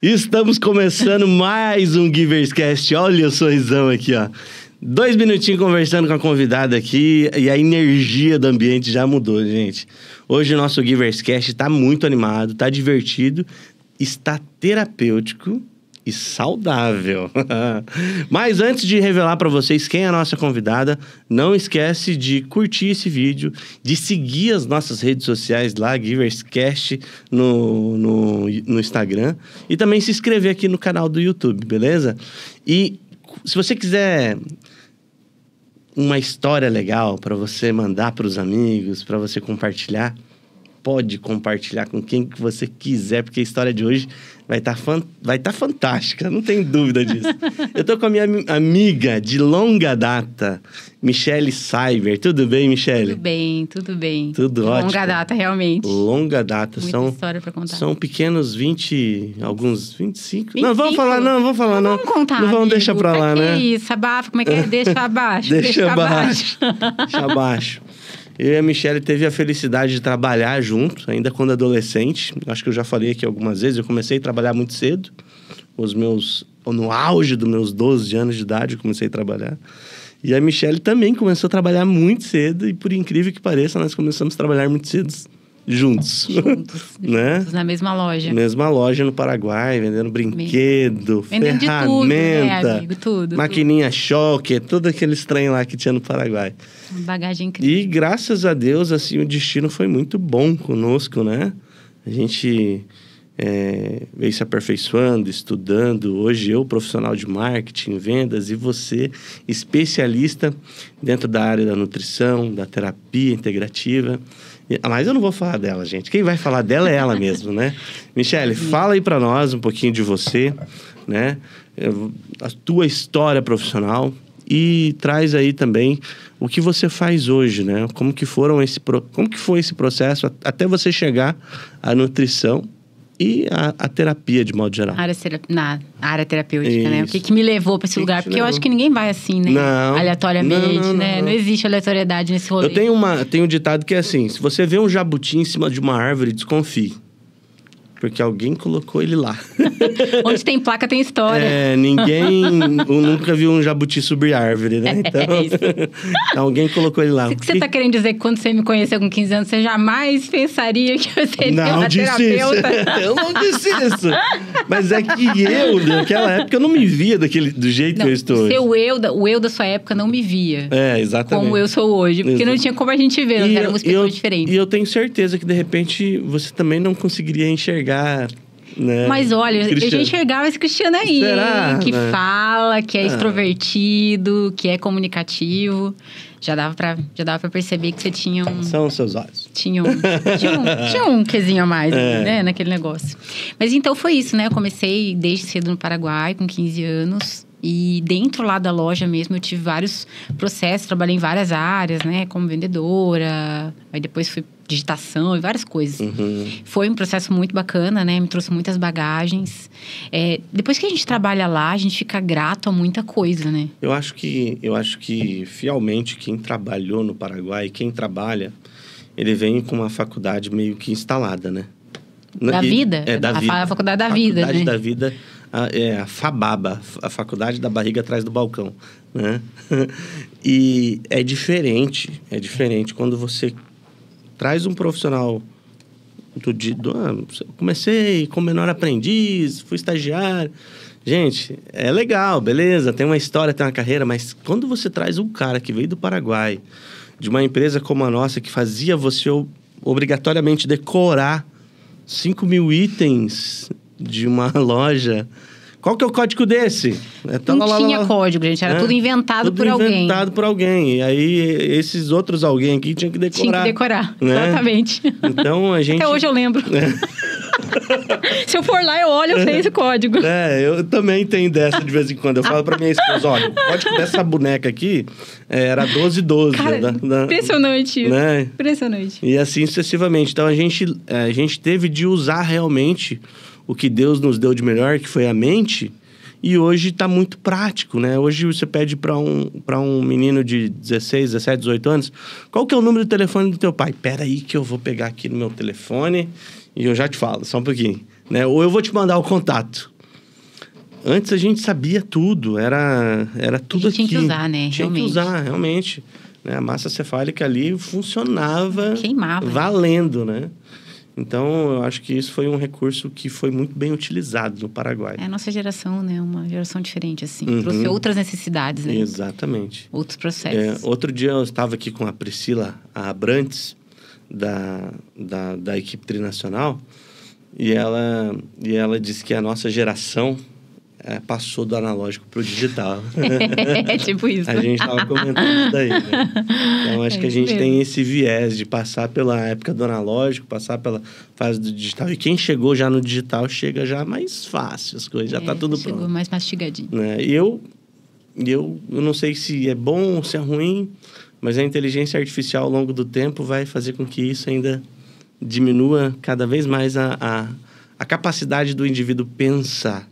Estamos começando mais um Giverscast. Olha o sorrisão aqui, ó. 2 minutinhos conversando com a convidada aqui e a energia do ambiente já mudou, gente. Hoje o nosso Giverscast está muito animado, está divertido, está terapêutico e saudável. Mas antes de revelar para vocês quem é a nossa convidada, não esquece de curtir esse vídeo, de seguir as nossas redes sociais lá, Giverscast, no Instagram, e também se inscrever aqui no canal do YouTube, beleza? E se você quiser uma história legal para você mandar para os amigos, para você compartilhar, pode compartilhar com quem que você quiser, porque a história de hoje vai tá fantástica, não tem dúvida disso. Eu tô com a minha amiga de longa data, Michele Cyber. Tudo bem, Michele? Tudo bem, tudo bem. Tudo ótimo. Longa data, realmente. Longa data. Muita história pra contar. São pequenos 20, alguns 25. 25? Não, vamos falar não. Vamos contar, não vamos amigo. deixar pra lá, né? Que isso, abafa, como é que é? Deixa abaixo. Deixa abaixo. Deixa abaixo. Eu e a Michele teve a felicidade de trabalhar junto, ainda quando adolescente. Acho que eu já falei aqui algumas vezes. Eu comecei a trabalhar muito cedo. No auge dos meus 12 anos de idade, eu comecei a trabalhar. E a Michele também começou a trabalhar muito cedo. E por incrível que pareça, nós começamos a trabalhar muito cedo juntos. Né? Juntos, na mesma loja. Mesma loja no Paraguai, vendendo brinquedo, vendendo ferramenta, de tudo, né, amigo? Tudo. Maquininha choque, todo aquele trem lá que tinha no Paraguai. Uma bagagem incrível. E graças a Deus, assim, o destino foi muito bom conosco, né? A gente veio se aperfeiçoando, estudando. Hoje eu, profissional de marketing, vendas, e você, especialista dentro da área da nutrição, da terapia integrativa. Mas eu não vou falar dela, gente. Quem vai falar dela é ela mesmo, né? Michele, fala aí pra nós um pouquinho de você, né? A tua história profissional e traz aí também o que você faz hoje, né? Como que foi esse processo até você chegar à nutrição e a terapia de modo geral. Na área terapêutica, Isso. né? O que me levou para esse lugar? Porque eu acho que ninguém vai assim, né? Não. Aleatoriamente, né? Não existe aleatoriedade nesse rolê. Eu tenho um ditado que é assim: se você vê um jabuti em cima de uma árvore, desconfie. Porque alguém colocou ele lá. Onde tem placa, tem história. Ninguém nunca viu um jabuti subir árvore, né? Então, alguém colocou ele lá. O que você tá querendo dizer que quando você me conheceu com 15 anos, você jamais pensaria que eu seria uma terapeuta? Eu não disse isso. Mas é que naquela época, eu não me via do jeito que eu estou hoje. O eu da sua época não me via. Exatamente. Como eu sou hoje. Porque não tinha como a gente ver, nós éramos pessoas diferentes. E eu tenho certeza que, de repente, você também não conseguiria enxergar, né? Mas olha, eu já enxergava esse Cristiano aí. Será? Que fala, que é extrovertido, que é comunicativo. Já dava pra perceber que você tinha um... São os seus olhos. Tinha um quesinho a mais, né? Naquele negócio. Mas então foi isso, né? Eu comecei desde cedo no Paraguai, com 15 anos. E dentro lá da loja mesmo, eu tive vários processos. Trabalhei em várias áreas, né? Como vendedora. Aí depois fui digitação e várias coisas. Uhum. Foi um processo muito bacana, né? Me trouxe muitas bagagens. Depois que a gente trabalha lá, a gente fica grato a muita coisa, né? Eu acho que fielmente, quem trabalhou no Paraguai, quem trabalha, ele vem com uma faculdade meio que instalada, né? Da vida? Da vida. A faculdade da vida, né? Faculdade da vida, a FABABA, a faculdade da barriga atrás do balcão, né? E é diferente quando você traz um profissional comecei como menor aprendiz, fui estagiário. Gente, é legal, beleza, tem uma história, tem uma carreira, mas quando você traz um cara que veio do Paraguai, de uma empresa como a nossa, que fazia você obrigatoriamente decorar 5.000 itens de uma loja... Qual que é o código desse? Não tinha código, gente. Era tudo inventado por alguém. Tudo inventado por alguém. E aí, esses outros alguém aqui tinham que decorar. Tinha que decorar, né? Exatamente. Então, a gente... Até hoje eu lembro. Se eu for lá, eu olho, eu sei esse código. Eu também tenho dessa de vez em quando. Eu falo pra minha esposa, olha, o código dessa boneca aqui era 1212. Cara, impressionante. Né? Impressionante. E assim sucessivamente. Então, a gente teve de usar realmente o que Deus nos deu de melhor, que foi a mente, e hoje está muito prático, né? Hoje você pede para um menino de 16, 17, 18 anos, qual que é o número do telefone do teu pai? Pera aí que eu vou pegar aqui no meu telefone e eu já te falo, só um pouquinho, né? Ou eu vou te mandar o contato. Antes a gente sabia tudo, era tudo aqui. Tinha que usar, né? Tinha que usar, realmente. Né? A massa cefálica ali funcionava... Queimava. Valendo, né? Então, eu acho que isso foi um recurso que foi muito bem utilizado no Paraguai. A nossa geração, né? Uma geração diferente, assim. Trouxe outras necessidades, né? Exatamente. Outros processos. Outro dia eu estava aqui com a Priscila Abrantes, da equipe trinacional, e ela disse que a nossa geração passou do analógico para o digital. É tipo isso. A gente estava comentando isso daí, né? Então, acho que a gente tem esse viés de passar pela época do analógico, passar pela fase do digital. E quem chegou já no digital, chega já mais fácil, as coisas, já tá tudo pronto. Chegou mais mastigadinho. Né? E eu não sei se é bom ou se é ruim, mas a inteligência artificial ao longo do tempo vai fazer com que isso ainda diminua cada vez mais a capacidade do indivíduo pensar.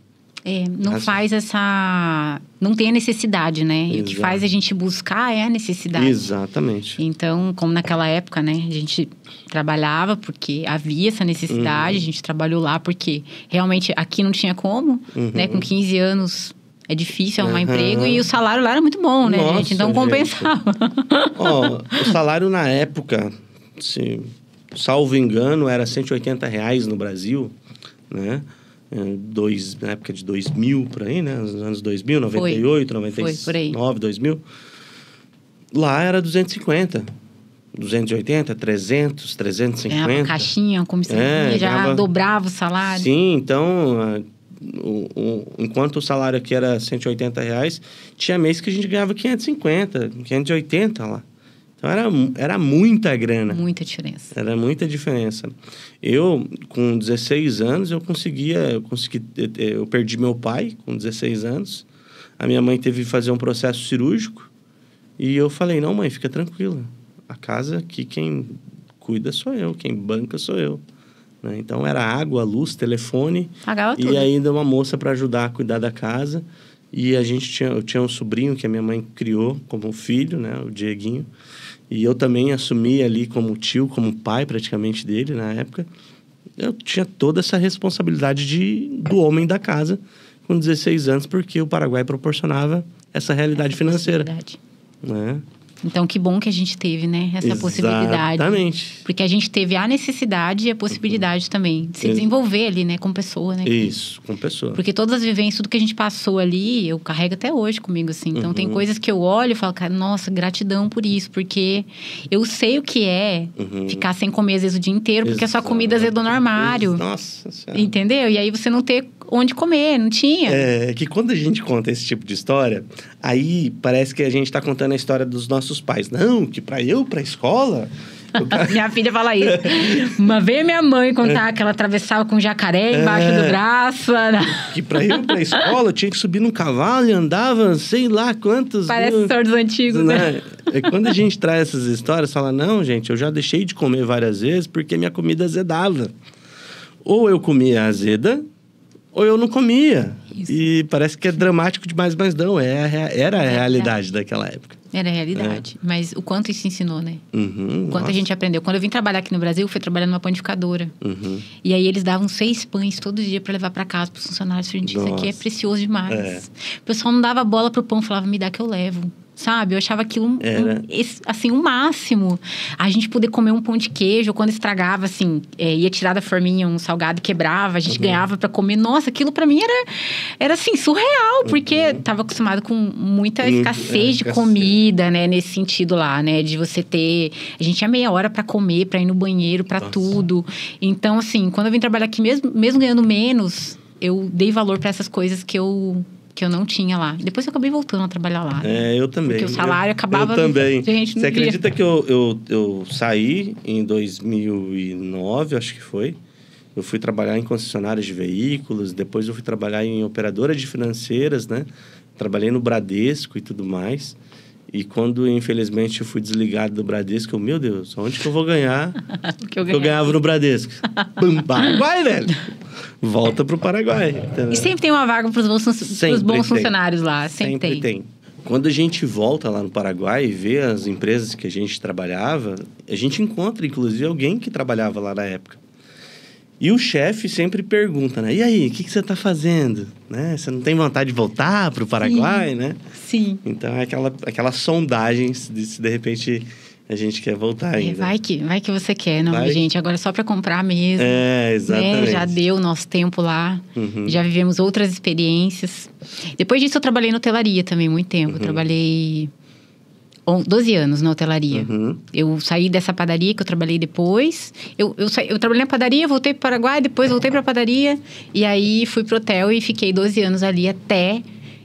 Não faz essa... Não tem a necessidade, né? Exato. E o que faz a gente buscar é a necessidade. Exatamente. Então, como naquela época, né? A gente trabalhava porque havia essa necessidade. A gente trabalhou lá porque realmente aqui não tinha como. Né? Com 15 anos é difícil arrumar emprego. E o salário lá era muito bom, né, Nossa, gente? Então, compensava. O salário na época, salvo engano, era R$180 no Brasil, né? Na época de 2000, por aí, né? Nos anos 2000, 98, 99, 2000. Lá era 250, 280, 300, 350. Ganhava uma caixinha, uma comissãozinha, já dobrava o salário. Sim, então, enquanto o salário aqui era R$180, tinha mês que a gente ganhava 550, 580 lá. Então, era muita grana. Muita diferença. Era muita diferença. Eu, com 16 anos, eu perdi meu pai com 16 anos. A minha mãe teve que fazer um processo cirúrgico. E eu falei, não, mãe, fica tranquila. A casa aqui, quem cuida sou eu, quem banca sou eu. Né? Então, era água, luz, telefone. Pagava tudo. E ainda uma moça para ajudar a cuidar da casa. E eu tinha um sobrinho que a minha mãe criou como filho, né? O Dieguinho. E eu também assumi ali como tio, como pai praticamente dele na época. Eu tinha toda essa responsabilidade do homem da casa com 16 anos, porque o Paraguai proporcionava essa realidade financeira. Né? Então, que bom que a gente teve, né? Essa possibilidade. Exatamente. Porque a gente teve a necessidade e a possibilidade também de se desenvolver ali, né? Como pessoa, né? Isso, como pessoa. Porque todas as vivências, tudo que a gente passou ali, eu carrego até hoje comigo, assim. Então, tem coisas que eu olho e falo, cara, nossa, gratidão por isso. Porque eu sei o que é ficar sem comer, às vezes, o dia inteiro. Porque a sua comida azedou no armário. Nossa Senhora. Entendeu? E aí, você não ter onde comer, não tinha. É que quando a gente conta esse tipo de história, aí parece que a gente tá contando a história dos nossos pais. Não, que pra eu ir pra escola... Minha filha fala isso. Uma vez minha mãe contar que ela atravessava com um jacaré embaixo do braço. Que pra eu ir pra escola, eu tinha que subir num cavalo e andava sei lá quantos... Parece história dos antigos, né? É quando a gente traz essas histórias, fala, não, gente, eu já deixei de comer várias vezes porque minha comida azedava. Ou eu comia azeda, ou eu não comia. Isso. E parece que é dramático demais, mas não. Era a realidade daquela época. Era a realidade. Mas o quanto isso ensinou, né? O quanto a gente aprendeu. Quando eu vim trabalhar aqui no Brasil, eu fui trabalhar numa panificadora. E aí, eles davam 6 pães todo dia para levar para casa, para os funcionários. Gente, isso aqui é precioso demais. O pessoal não dava bola pro pão, falava, me dá que eu levo. Sabe? Eu achava aquilo, assim, o máximo. A gente poder comer um pão de queijo, quando estragava, assim, ia tirar da forminha um salgado e quebrava, a gente ganhava para comer. Nossa, aquilo para mim era assim, surreal, porque tava acostumado com muita escassez de comida, né? Nesse sentido lá, né? De você ter... A gente tinha meia hora para comer, para ir no banheiro, para tudo. Então, assim, quando eu vim trabalhar aqui, mesmo ganhando menos, eu dei valor para essas coisas que eu não tinha lá. Depois eu acabei voltando a trabalhar lá. Né? Eu também. Porque o salário acabava... Eu também. Gente, você acredita que eu saí em 2009, acho que foi. Eu fui trabalhar em concessionárias de veículos. Depois eu fui trabalhar em operadora de financeiras, né? Trabalhei no Bradesco e tudo mais. E quando, infelizmente, eu fui desligado do Bradesco, meu Deus, onde que eu vou ganhar o que eu ganhava no Bradesco? Paraguai, velho! Volta pro Paraguai. Entendeu? E sempre tem uma vaga pros bons funcionários lá. Sempre tem. Quando a gente volta lá no Paraguai e vê as empresas que a gente trabalhava, a gente encontra, inclusive, alguém que trabalhava lá na época. E o chefe sempre pergunta, né? E aí, o que você tá fazendo? Né? Você não tem vontade de voltar pro Paraguai, Sim. né? Sim. Então, é aquela sondagem se de repente a gente quer voltar ainda. Vai que você quer, não, Vai. gente. Agora é só para comprar mesmo. Exatamente. Né? Já deu o nosso tempo lá. Já vivemos outras experiências. Depois disso, eu trabalhei na hotelaria também, muito tempo. Eu trabalhei 12 anos na hotelaria. Eu saí dessa padaria que eu trabalhei depois. Eu trabalhei na padaria, voltei para o Paraguai, depois voltei para a padaria. E aí, fui pro hotel e fiquei 12 anos ali até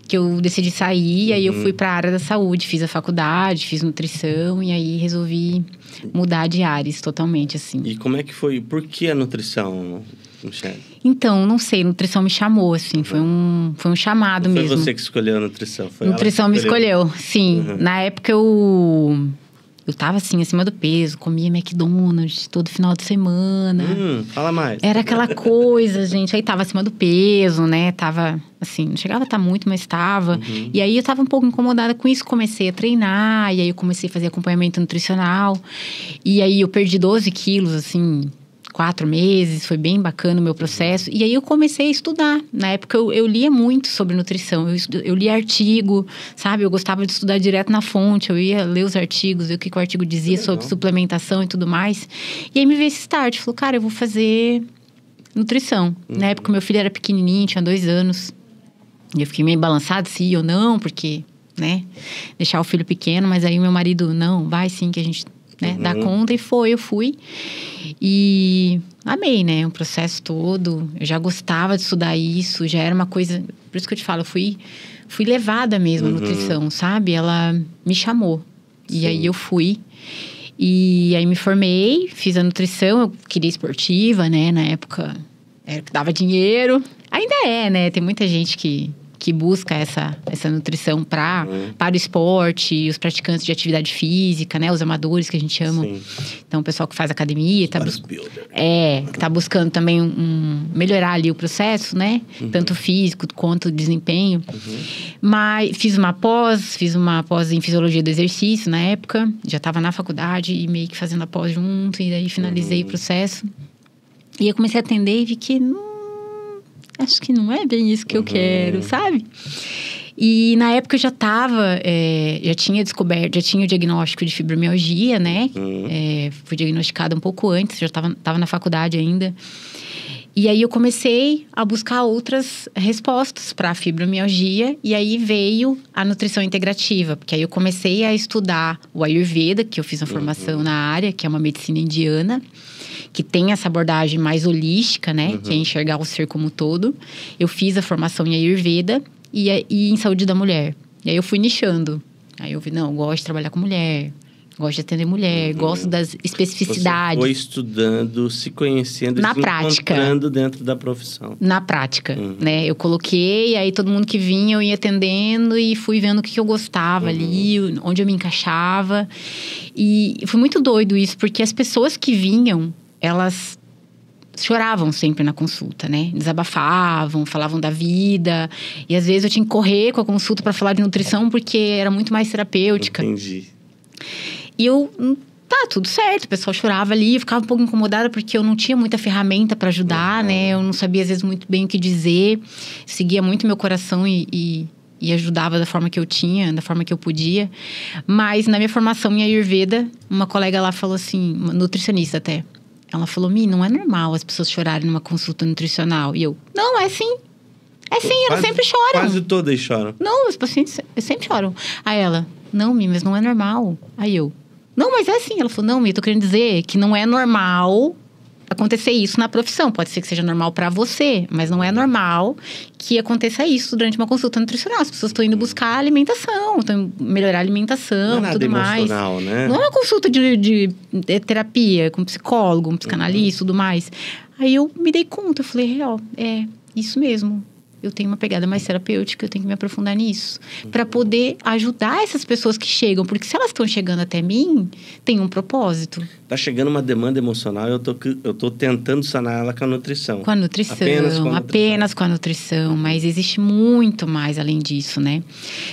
que eu decidi sair. E aí, eu fui para a área da saúde. Fiz a faculdade, fiz nutrição. E aí, resolvi mudar de áreas totalmente, assim. E como é que foi? Por que a nutrição, Michele? Então, não sei. Nutrição me chamou, assim. Foi um chamado mesmo. Foi você que escolheu a nutrição? Foi Nutrição ela me que escolheu? escolheu, sim. Na época, eu tava, assim, acima do peso. Comia McDonald's todo final de semana. Fala mais. Era aquela coisa, gente. Aí tava acima do peso, né? Tava, assim, não chegava a estar muito, mas tava. E aí eu tava um pouco incomodada com isso. Comecei a treinar. E aí eu comecei a fazer acompanhamento nutricional. E aí eu perdi 12 quilos, assim, 4 meses. Foi bem bacana o meu processo. E aí eu comecei a estudar. Na época eu lia muito sobre nutrição. Eu lia artigo, sabe? Eu gostava de estudar direto na fonte. Eu ia ler os artigos, ver o que o artigo dizia sobre suplementação e tudo mais. E aí me veio esse start. Falou, cara, eu vou fazer nutrição. Na época meu filho era pequenininho, tinha 2 anos. E eu fiquei meio balançada se ia ou não, porque, né? Deixar o filho pequeno. Mas aí meu marido, não, vai sim que a gente... né, dá conta, e eu fui. E amei, né, o processo todo. Eu já gostava de estudar isso, já era uma coisa... Por isso que eu te falo, eu fui levada mesmo à nutrição, sabe? Ela me chamou. E aí eu fui. E aí me formei, fiz a nutrição, eu queria esportiva, né? Na época, era o que dava dinheiro. Ainda é, né? Tem muita gente que busca essa nutrição para o esporte, os praticantes de atividade física, né? Os amadores, que a gente chama. Sim. Então, o pessoal que faz academia... que tá buscando também melhorar ali o processo, né? Tanto físico quanto desempenho. Mas fiz uma pós em fisiologia do exercício na época. Já estava na faculdade e meio que fazendo a pós junto. E daí finalizei o processo. E eu comecei a atender e vi que... acho que não é bem isso que eu quero, sabe? E na época eu já tinha o diagnóstico de fibromialgia, né? Fui diagnosticada um pouco antes, já tava na faculdade ainda. E aí eu comecei a buscar outras respostas para a fibromialgia. E aí veio a nutrição integrativa, porque aí eu comecei a estudar o Ayurveda, que eu fiz uma formação na área, que é uma medicina indiana, que tem essa abordagem mais holística, né? Que é enxergar o ser como todo. Eu fiz a formação em Ayurveda e em saúde da mulher. E aí eu fui nichando. Aí eu vi, não, eu gosto de trabalhar com mulher, gosto de atender mulher, gosto das especificidades. Você foi estudando, se conhecendo, na se prática, encontrando dentro da profissão. Na prática, né? Eu coloquei, aí todo mundo que vinha eu ia atendendo e fui vendo o que eu gostava ali, onde eu me encaixava. E foi muito doido isso, porque as pessoas que vinham, elas choravam sempre na consulta, né? Desabafavam, falavam da vida. E às vezes eu tinha que correr com a consulta para falar de nutrição, porque era muito mais terapêutica. Entendi. E eu... tá, tudo certo. O pessoal chorava ali. Eu ficava um pouco incomodada, porque eu não tinha muita ferramenta para ajudar, né? Eu não sabia, às vezes, muito bem o que dizer. Seguia muito meu coração e ajudava da forma que eu tinha, da forma que eu podia. Mas na minha formação em Ayurveda, uma colega lá falou assim, uma nutricionista até... Ela falou, Mi, não é normal as pessoas chorarem numa consulta nutricional. E eu, não, é sim. É sim, elas sempre choram. Quase todas choram. Não, os pacientes sempre choram. Aí ela, não, Mi, mas não é normal. Aí eu, não, mas é sim. Ela falou, não, Mi, eu tô querendo dizer que não é normal acontecer isso na profissão. Pode ser que seja normal para você, mas não é normal que aconteça isso durante uma consulta nutricional. As pessoas estão indo buscar alimentação, estão melhorar a alimentação, não é tudo mais. Né? Não é uma consulta de terapia com psicólogo, um psicanalista, tudo mais. Aí eu me dei conta, eu falei, real, é isso mesmo. eu tenho uma pegada mais terapêutica, eu tenho que me aprofundar nisso. Para poder ajudar essas pessoas que chegam. Porque se elas estão chegando até mim, tem um propósito. Tá chegando uma demanda emocional, eu tô tentando sanar ela com a nutrição. Com a nutrição. Apenas com a nutrição. Mas existe muito mais além disso, né?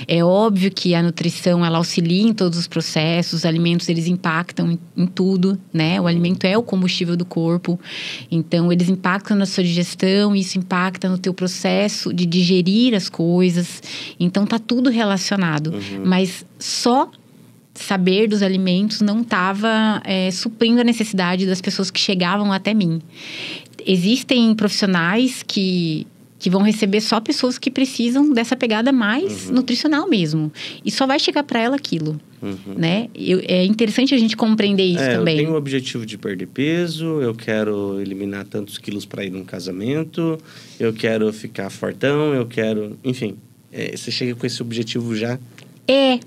É óbvio que a nutrição, ela auxilia em todos os processos. Os alimentos, eles impactam em tudo, né? O alimento é o combustível do corpo. Então, eles impactam na sua digestão. Isso impacta no teu processo de digerir as coisas. Então, tá tudo relacionado. Mas só saber dos alimentos não estava suprindo a necessidade das pessoas que chegavam até mim. Existem profissionais que vão receber só pessoas que precisam dessa pegada mais nutricional mesmo. E só vai chegar para ela aquilo. Né? É interessante a gente compreender isso também. Eu tenho o objetivo de perder peso, eu quero eliminar tantos quilos para ir num casamento, eu quero ficar fortão, eu quero... Enfim, você chega com esse objetivo já...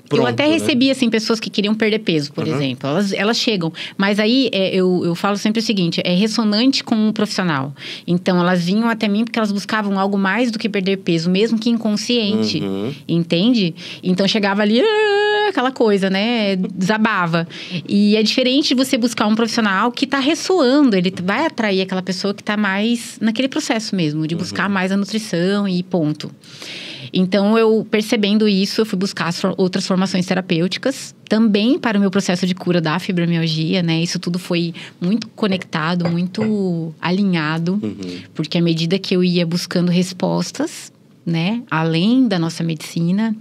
Pronto, eu até recebi, assim, pessoas que queriam perder peso, por exemplo. Elas chegam. Mas aí, eu falo sempre o seguinte, é ressonante com o profissional. Então, elas vinham até mim porque elas buscavam algo mais do que perder peso, mesmo que inconsciente. Entende? Então, chegava ali, aquela coisa, né? Desabava. E é diferente de você buscar um profissional que tá ressoando. Ele vai atrair aquela pessoa que tá mais naquele processo mesmo, de buscar mais a nutrição e ponto. Então, eu percebendo isso, eu fui buscar outras formações terapêuticas, também para o meu processo de cura da fibromialgia, né? Isso tudo foi muito conectado, muito alinhado, porque à medida que eu ia buscando respostas, né? Além da nossa medicina,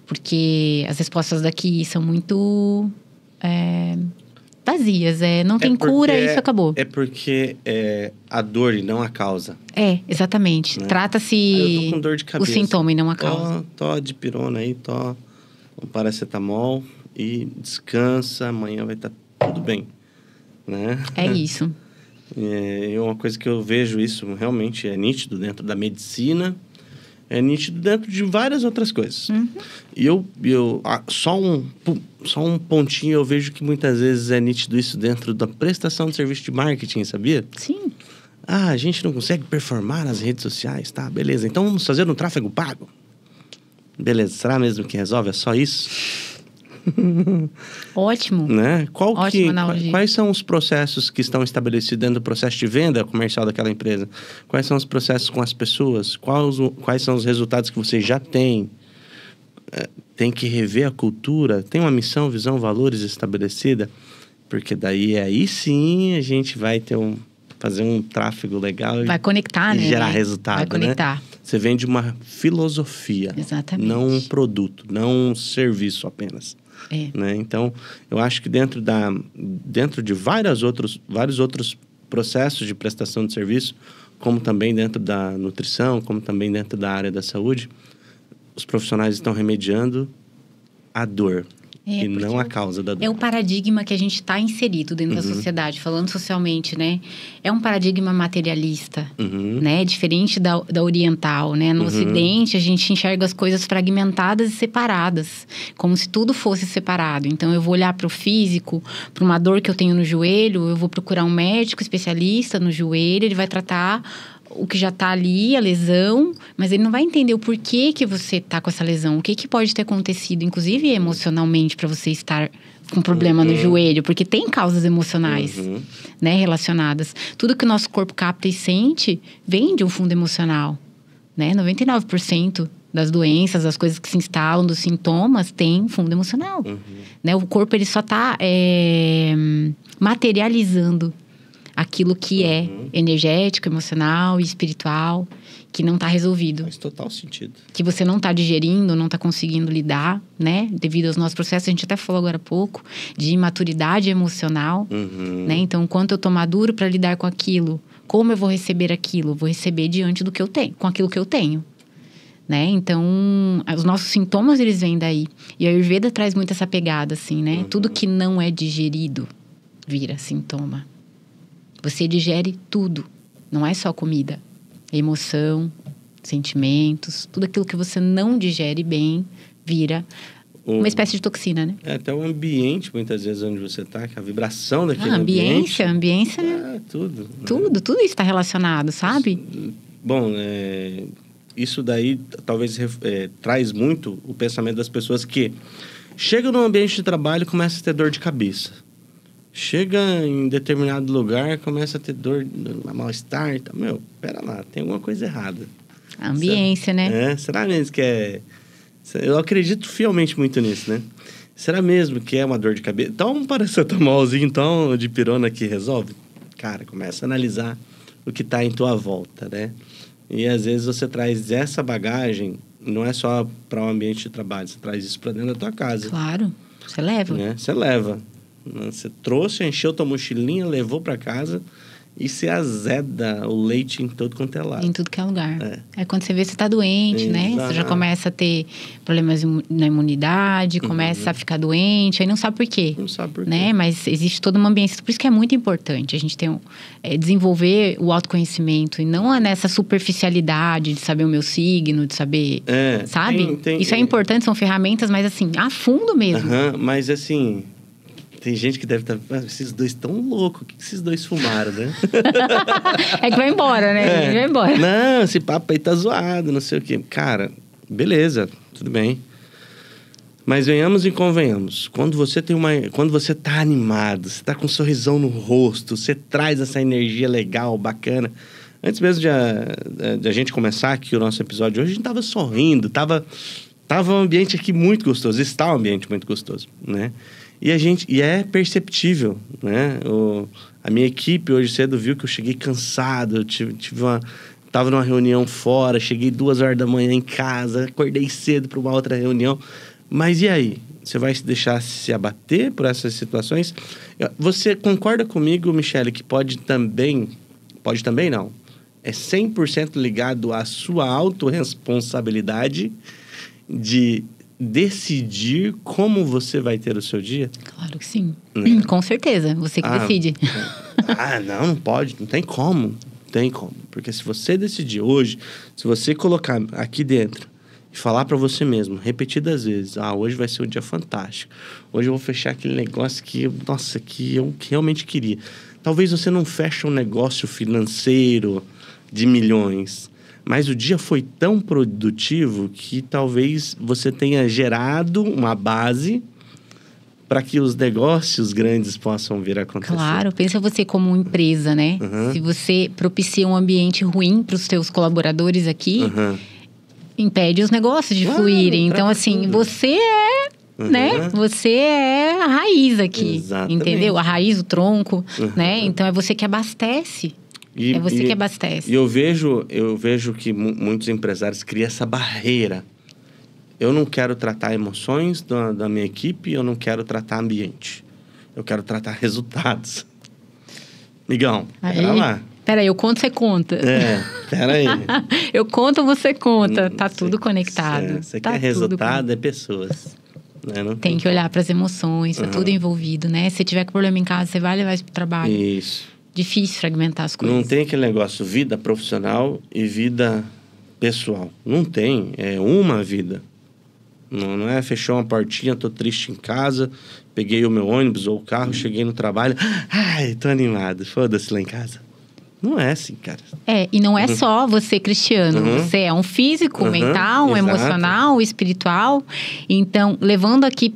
porque as respostas daqui são muito vazias, não tem cura, isso acabou. É porque a dor e não a causa. Exatamente. Né? Trata-se eu tô com dor de cabeça. O sintoma e não a causa. Tó dipirona aí, um paracetamol e descansa, amanhã vai estar tudo bem, né? É isso. É uma coisa que eu vejo isso realmente é nítido dentro da medicina, é nítido dentro de várias outras coisas. E só um pontinho, eu vejo que muitas vezes é nítido isso dentro da prestação de serviço de marketing, sabia? Sim. A gente não consegue performar nas redes sociais, tá? Beleza, então vamos fazer um tráfego pago. Beleza, será mesmo que resolve? É só isso? Ótimo. Né? Ótima analogia. Quais são os processos que estão estabelecidos dentro do processo de venda comercial daquela empresa? Quais são os processos com as pessoas? Quais são os resultados que você já tem? Tem que rever a cultura? Tem uma missão, visão, valores estabelecida? Porque daí, aí sim, a gente vai ter fazer um tráfego legal vai conectar, e gerar resultado, vai conectar. Né? Você vende uma filosofia. Exatamente. Não um produto, não um serviço apenas. Né? Então, eu acho que dentro de vários outros processos de prestação de serviço, como também dentro da nutrição, como também dentro da área da saúde, os profissionais estão remediando a dor. E não a causa da dor. É o paradigma que a gente está inserido dentro da sociedade, falando socialmente, né? É um paradigma materialista, né? Diferente da oriental, né? No Ocidente, a gente enxerga as coisas fragmentadas e separadas, como se tudo fosse separado. Então, eu vou olhar para o físico, para uma dor que eu tenho no joelho, eu vou procurar um médico especialista no joelho, ele vai tratar o que já está ali, a lesão, mas ele não vai entender o porquê que você está com essa lesão, o que pode ter acontecido, inclusive emocionalmente, para você estar com problema no joelho, porque tem causas emocionais, né, relacionadas. Tudo que o nosso corpo capta e sente vem de um fundo emocional, né? 99% das doenças, das coisas que se instalam, dos sintomas, tem fundo emocional. Né? O corpo, ele só está materializando aquilo que é energético, emocional e espiritual, que não está resolvido. Faz total sentido. Que você não está digerindo, não está conseguindo lidar, né? Devido aos nossos processos, a gente até falou agora há pouco, de imaturidade emocional, né? Então, quanto eu estou maduro para lidar com aquilo, como eu vou receber aquilo? Vou receber diante do que eu tenho, com aquilo que eu tenho. Né? Então, os nossos sintomas, eles vêm daí. E a Ayurveda traz muito essa pegada, assim, né? Tudo que não é digerido vira sintoma. Você digere tudo, não é só comida. Emoção, sentimentos, tudo aquilo que você não digere bem, vira uma espécie de toxina, né? Até o ambiente, muitas vezes, onde você está, que a vibração daquele ambiente... Ambiência... tudo. Tudo isso está relacionado, sabe? Bom, isso daí talvez traz muito o pensamento das pessoas que chegam num ambiente de trabalho e começa a ter dor de cabeça. Chega em determinado lugar, começa a ter dor, mal-estar e tal. Meu, pera lá, tem alguma coisa errada. A ambiência, né? Será mesmo que é... Eu acredito fielmente muito nisso, né? Será mesmo que é uma dor de cabeça? Toma um paracetamolzinho, então, de pirona que resolve? Cara, começa a analisar o que está em tua volta, né? E às vezes você traz essa bagagem, não é só para o ambiente de trabalho, você traz isso para dentro da tua casa. Claro, você leva. Né? Você leva. Você trouxe, encheu tua mochilinha, levou para casa e você azeda o leite em todo quanto é lado. Em tudo que é lugar. Aí quando você vê, você tá doente, né? Você já começa a ter problemas na imunidade, começa a ficar doente, aí não sabe por quê. Não sabe por quê. Né? Mas existe toda uma ambiência. Por isso que é muito importante a gente ter desenvolver o autoconhecimento e não nessa superficialidade de saber o meu signo, de saber, sabe? Isso é importante, são ferramentas, mas assim, a fundo mesmo. Mas assim... Tem gente que deve estar... Esses dois estão loucos. O que esses dois fumaram, né? É que vai embora, né? Vai embora. Não, esse papo aí tá zoado, não sei o quê. Cara, beleza, tudo bem. Mas venhamos e convenhamos. Quando você tá animado, você tá com um sorrisão no rosto, você traz essa energia legal, bacana. Antes mesmo de a gente começar aqui o nosso episódio hoje, a gente tava sorrindo, tava um ambiente aqui muito gostoso. Está um ambiente muito gostoso, né? E é perceptível, né? A minha equipe hoje cedo viu que eu cheguei cansado, tava numa reunião fora, cheguei 2h da manhã em casa, acordei cedo para uma outra reunião. Mas e aí? Você vai deixar se abater por essas situações? Você concorda comigo, Michele, que pode também não, é 100% ligado à sua autorresponsabilidade de decidir como você vai ter o seu dia? Claro que sim. Com certeza. Você que decide. Não pode. Não tem como. Tem como. Porque se você decidir hoje, se você colocar aqui dentro e falar para você mesmo, repetidas vezes, hoje vai ser um dia fantástico. Hoje eu vou fechar aquele negócio que eu realmente queria. Talvez você não feche um negócio financeiro de milhões, mas o dia foi tão produtivo que talvez você tenha gerado uma base para que os negócios grandes possam vir a acontecer. Claro, pensa você como empresa, né? Se você propicia um ambiente ruim para os seus colaboradores aqui, impede os negócios de fluírem. Então, assim, você né? Você é a raiz aqui, entendeu? A raiz, o tronco, né? Então, é você que abastece. É você que abastece. E eu vejo que muitos empresários criam essa barreira. Eu não quero tratar emoções da minha equipe, eu não quero tratar ambiente. Eu quero tratar resultados. Migão, pera lá. Peraí, eu conto, você conta. Peraí. Eu conto, você conta. Tá tudo conectado. Você quer resultado, é pessoas. Né? Tem que olhar para as emoções, tá tudo envolvido, né? Se tiver problema em casa, você vai levar isso pro trabalho. Isso. Difícil fragmentar as coisas. Não tem aquele negócio vida profissional e vida pessoal. Não tem. É uma vida. Não é fechou uma portinha, tô triste em casa, peguei o meu ônibus ou o carro, cheguei no trabalho. Ai, tô animado. Foda-se lá em casa. Não é assim, cara. E não é só você, Cristiano. Você é um físico, mental, emocional, espiritual. Então, levando aqui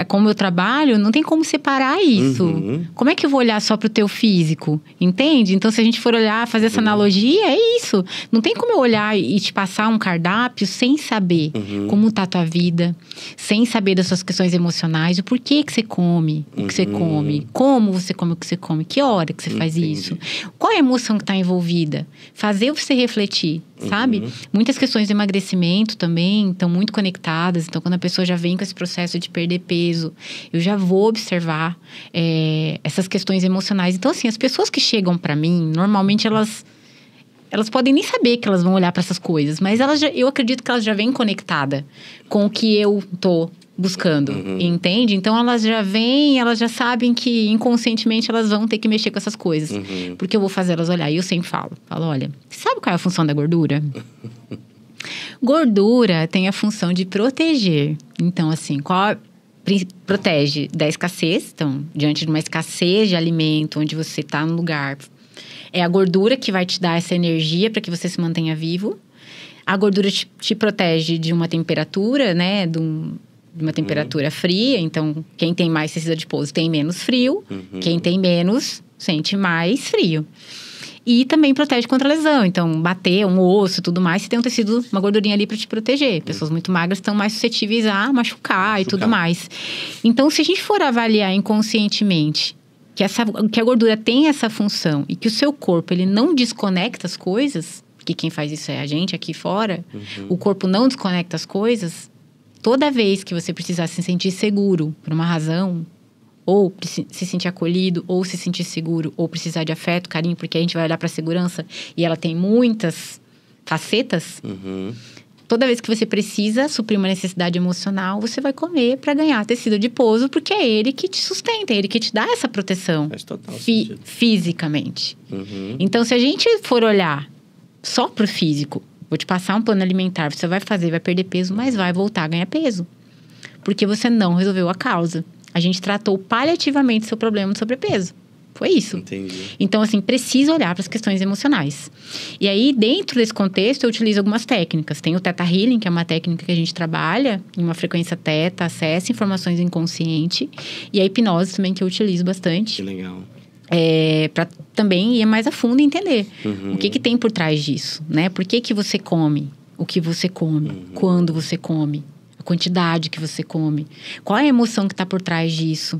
como eu trabalho, não tem como separar isso. Como é que eu vou olhar só pro teu físico? Entende? Então, se a gente for olhar, fazer essa analogia, é isso. Não tem como eu olhar e te passar um cardápio sem saber como tá a tua vida, sem saber das suas questões emocionais, o porquê que você come o que você come, como você come o que você come, que hora que você faz isso, qual é a emoção que tá envolvida. Fazer você refletir, sabe? Muitas questões de emagrecimento também estão muito conectadas. Então, quando a pessoa já vem com esse processo de perder peso, eu já vou observar essas questões emocionais. Então, assim, as pessoas que chegam para mim, normalmente elas podem nem saber que elas vão olhar para essas coisas, mas eu acredito que elas já vêm conectadas com o que eu tô buscando, entende? Então, elas já vêm, elas já sabem que inconscientemente elas vão ter que mexer com essas coisas. Porque eu vou fazer elas olhar. E eu sempre falo, olha, sabe qual é a função da gordura? Gordura tem a função de proteger. Então, assim, protege da escassez. Então, diante de uma escassez de alimento, onde você está no lugar, é a gordura que vai te dar essa energia para que você se mantenha vivo. A gordura te protege de uma temperatura, né? De uma temperatura fria. Então, quem tem mais tecido adiposo tem menos frio. Quem tem menos sente mais frio. E também protege contra lesão. Então, bater um osso e tudo mais, você tem um tecido, uma gordurinha ali para te proteger. Pessoas muito magras estão mais suscetíveis a machucar e tudo mais. Então, se a gente for avaliar inconscientemente que a gordura tem essa função e que o seu corpo, ele não desconecta as coisas, que quem faz isso é a gente aqui fora, o corpo não desconecta as coisas, toda vez que você precisar se sentir seguro por uma razão, ou se sentir acolhido, ou se sentir seguro, ou precisar de afeto, carinho, porque a gente vai olhar para a segurança e ela tem muitas facetas. Toda vez que você precisa suprir uma necessidade emocional, você vai comer para ganhar tecido adiposo, porque é ele que te sustenta, é ele que te dá essa proteção. Faz total sentido. Fisicamente. Então, se a gente for olhar só pro físico, vou te passar um plano alimentar, você vai perder peso, mas vai voltar a ganhar peso. Porque você não resolveu a causa. A gente tratou paliativamente seu problema de sobrepeso. Foi isso. Entendi. Então, assim, precisa olhar para as questões emocionais. E aí, dentro desse contexto, eu utilizo algumas técnicas. Tem o Theta Healing, que é uma técnica que a gente trabalha em uma frequência teta, acessa informações inconsciente. E a hipnose também, que eu utilizo bastante. Que legal. Para também ir mais a fundo e entender o que tem por trás disso, né? Por que você come o que você come, quando você come, a quantidade que você come, qual é a emoção que está por trás disso.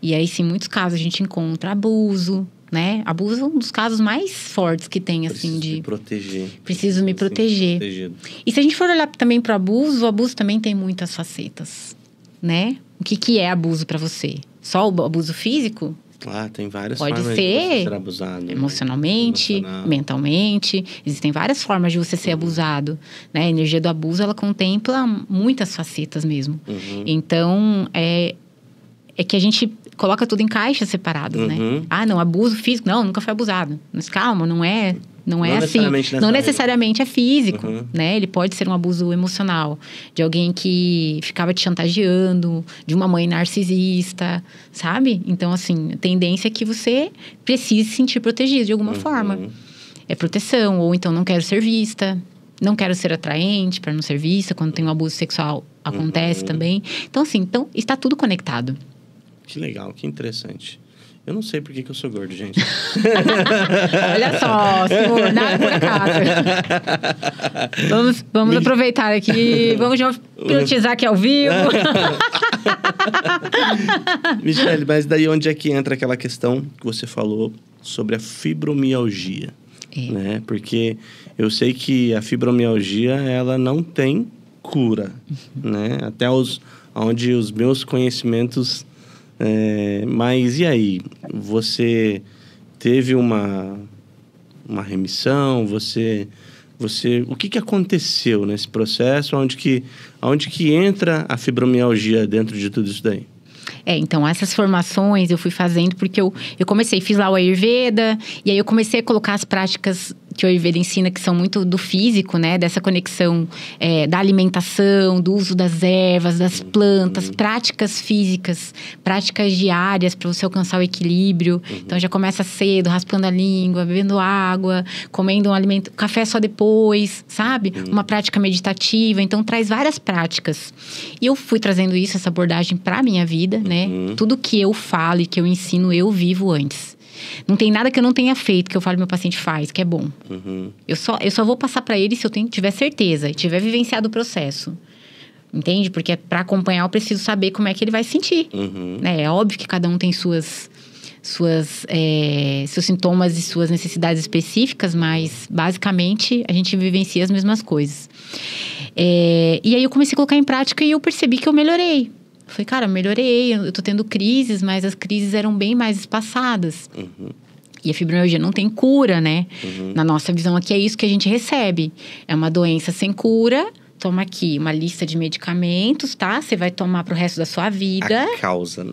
E aí, sim, em muitos casos a gente encontra abuso, né? Abuso é um dos casos mais fortes que tem, assim, de... Preciso me proteger. E se a gente for olhar também para o abuso também tem muitas facetas, né? O que é abuso para você? Só o abuso físico? Tem várias formas de você ser abusado. Emocionalmente, mentalmente. Existem várias formas de você ser abusado, né? A energia do abuso, ela contempla muitas facetas mesmo. Então, é que a gente coloca tudo em caixas separadas, né? Não, abuso físico. Não, nunca foi abusado. Mas calma, não é assim. Não necessariamente é físico, né? Ele pode ser um abuso emocional. De alguém que ficava te chantageando, de uma mãe narcisista, sabe? Então, assim, a tendência é que você precise se sentir protegido de alguma forma. É proteção, ou então não quero ser vista, não quero ser atraente para não ser vista. Quando tem um abuso sexual, acontece também. Então, assim, está tudo conectado. Que legal, que interessante. Eu não sei por que eu sou gordo, gente. Olha só, senhor, nada por acaso. Vamos aproveitar aqui, vamos já pilotizar aqui ao vivo. Michele, mas daí onde é que entra aquela questão que você falou sobre a fibromialgia? Né? Porque eu sei que a fibromialgia, ela não tem cura, né? Até onde os meus conhecimentos... mas e aí? Você teve uma remissão? O que aconteceu nesse processo? Onde que entra a fibromialgia dentro de tudo isso daí? Então, essas formações eu fui fazendo porque eu fiz lá o Ayurveda, e aí eu comecei a colocar as práticas que o Ayurveda ensina, que são muito do físico, né? Dessa conexão da alimentação, do uso das ervas, das plantas, práticas físicas, práticas diárias para você alcançar o equilíbrio. Então, já começa cedo, raspando a língua, bebendo água, comendo um alimento, café só depois, sabe? Uma prática meditativa. Então, traz várias práticas. E eu fui trazendo isso, essa abordagem para a minha vida, né? Tudo que eu falo e que eu ensino, eu vivo antes. Não tem nada que eu não tenha feito, que eu falo meu paciente faz, que é bom. Eu só vou passar para ele se eu tiver certeza e tiver vivenciado o processo. Entende? Porque para acompanhar eu preciso saber como é que ele vai se sentir. Né? É óbvio que cada um tem seus sintomas e suas necessidades específicas, mas basicamente a gente vivencia as mesmas coisas. E aí eu comecei a colocar em prática e eu percebi que eu melhorei. Falei, cara, melhorei, eu tô tendo crises, mas as crises eram bem mais espaçadas. E a fibromialgia não tem cura, né? Na nossa visão aqui é isso que a gente recebe. É uma doença sem cura. Toma aqui uma lista de medicamentos, tá? Você vai tomar pro resto da sua vida. A causa, né?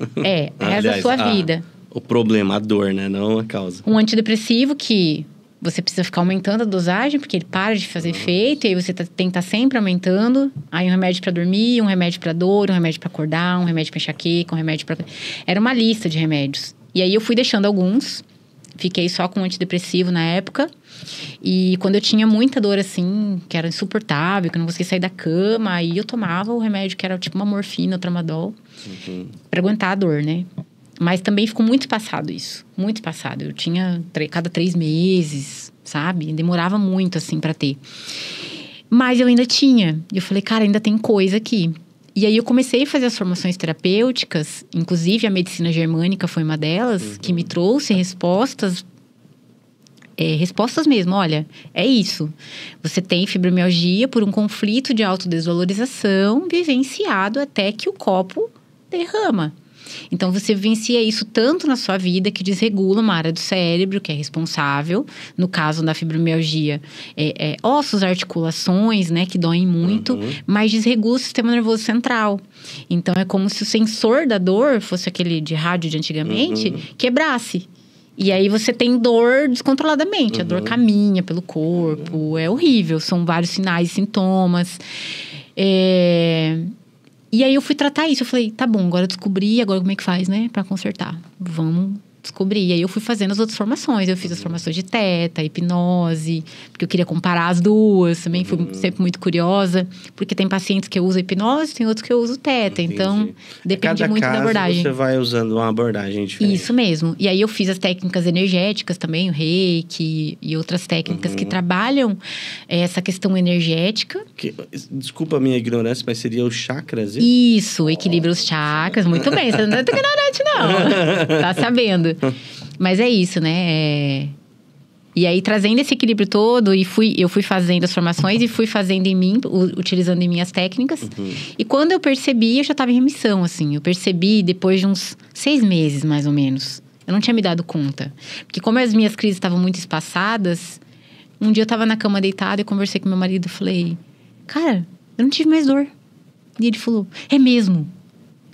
O resto da sua vida. O problema, a dor, né? Não a causa. Um antidepressivo que você precisa ficar aumentando a dosagem, porque ele para de fazer efeito, e aí você tem que estar sempre aumentando. Aí um remédio para dormir, um remédio para dor, um remédio para acordar, um remédio para enxaqueca, um remédio para... Era uma lista de remédios. E aí eu fui deixando alguns, Fiquei só com antidepressivo na época. E quando eu tinha muita dor, assim, que era insuportável, que eu não conseguia sair da cama, aí eu tomava o remédio que era tipo uma morfina, o tramadol, pra aguentar a dor, né? Mas também ficou muito espaçado isso. Muito espaçado. Eu tinha cada 3 meses, sabe? Demorava muito, assim, pra ter. Mas eu ainda tinha. Eu falei, cara, ainda tem coisa aqui. E aí eu comecei a fazer as formações terapêuticas, inclusive a medicina germânica foi uma delas, que me trouxe respostas mesmo, olha, é isso. Você tem fibromialgia por um conflito de autodesvalorização vivenciado até que o copo derrama. Então, você vivencia isso tanto na sua vida, que desregula uma área do cérebro, que é responsável. No caso da fibromialgia, ossos, articulações, né, que doem muito. Mas desregula o sistema nervoso central. Então, é como se o sensor da dor, fosse aquele de rádio de antigamente, quebrasse. E aí, você tem dor descontroladamente. A dor caminha pelo corpo. É horrível. São vários sinais e sintomas. E aí, eu fui tratar isso. Eu falei, tá bom, agora eu descobri. Agora como é que faz, né? Pra consertar. Vamos descobrir. E aí, eu fui fazendo as outras formações. Eu fiz as formações de teta, hipnose. Porque eu queria comparar as duas. Também fui sempre muito curiosa. Porque tem pacientes que eu uso hipnose, tem outros que eu uso teta. Entendi. Então, depende muito da abordagem. Você vai usando uma abordagem diferente. Isso mesmo. E aí, eu fiz as técnicas energéticas também, o reiki e outras técnicas que trabalham essa questão energética. Desculpa a minha ignorância, mas seria os chakras? Isso, equilibra os chakras. Muito bem, você não é tão ignorante, não. Tá sabendo. Mas é isso, né? E aí, trazendo esse equilíbrio todo, eu fui fazendo as formações e fui fazendo em mim, utilizando em mim as técnicas. E quando eu percebi, eu já estava em remissão, assim. Eu percebi depois de uns 6 meses, mais ou menos. Eu não tinha me dado conta. Porque como as minhas crises estavam muito espaçadas, um dia eu estava na cama deitada e conversei com meu marido e falei, cara, eu não tive mais dor. E ele falou, é mesmo?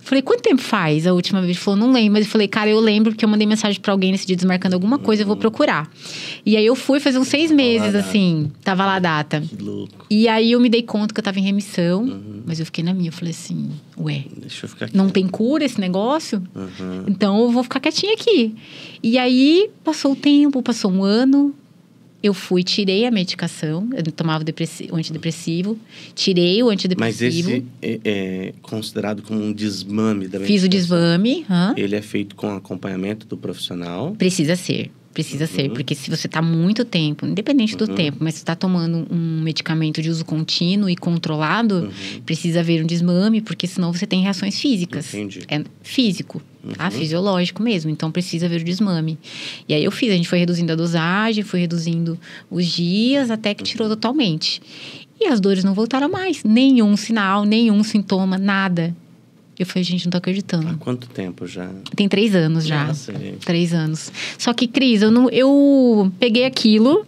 Falei, quanto tempo faz a última vez? Ele falou, não lembro. Mas eu falei, cara, eu lembro porque eu mandei mensagem pra alguém nesse dia desmarcando alguma coisa, eu vou procurar. E aí eu fui fazer uns 6 meses, assim, tava lá a data. Que louco. E aí eu me dei conta que eu tava em remissão, mas eu fiquei na minha. Eu falei assim, ué, deixa eu ficar não tem cura esse negócio? Então eu vou ficar quietinha aqui. E aí passou o tempo, passou um ano. Eu tirei a medicação, eu tomava o antidepressivo, tirei o antidepressivo. Mas esse é considerado como um desmame da medicação? Fiz o desmame. Ele é feito com acompanhamento do profissional? Precisa ser, porque se você está muito tempo, independente do tempo, mas se está tomando um medicamento de uso contínuo e controlado, precisa haver um desmame, porque senão você tem reações físicas. Entendi. É físico. Tá? Fisiológico mesmo, então precisa haver o desmame. E aí a gente foi reduzindo a dosagem, foi reduzindo os dias, até que tirou totalmente. E as dores não voltaram mais, nenhum sinal, nenhum sintoma, nada. Eu falei, gente, não tô acreditando. Há quanto tempo já? Tem 3 anos já. Nossa, gente. 3 anos. Só que, Cris, eu peguei aquilo,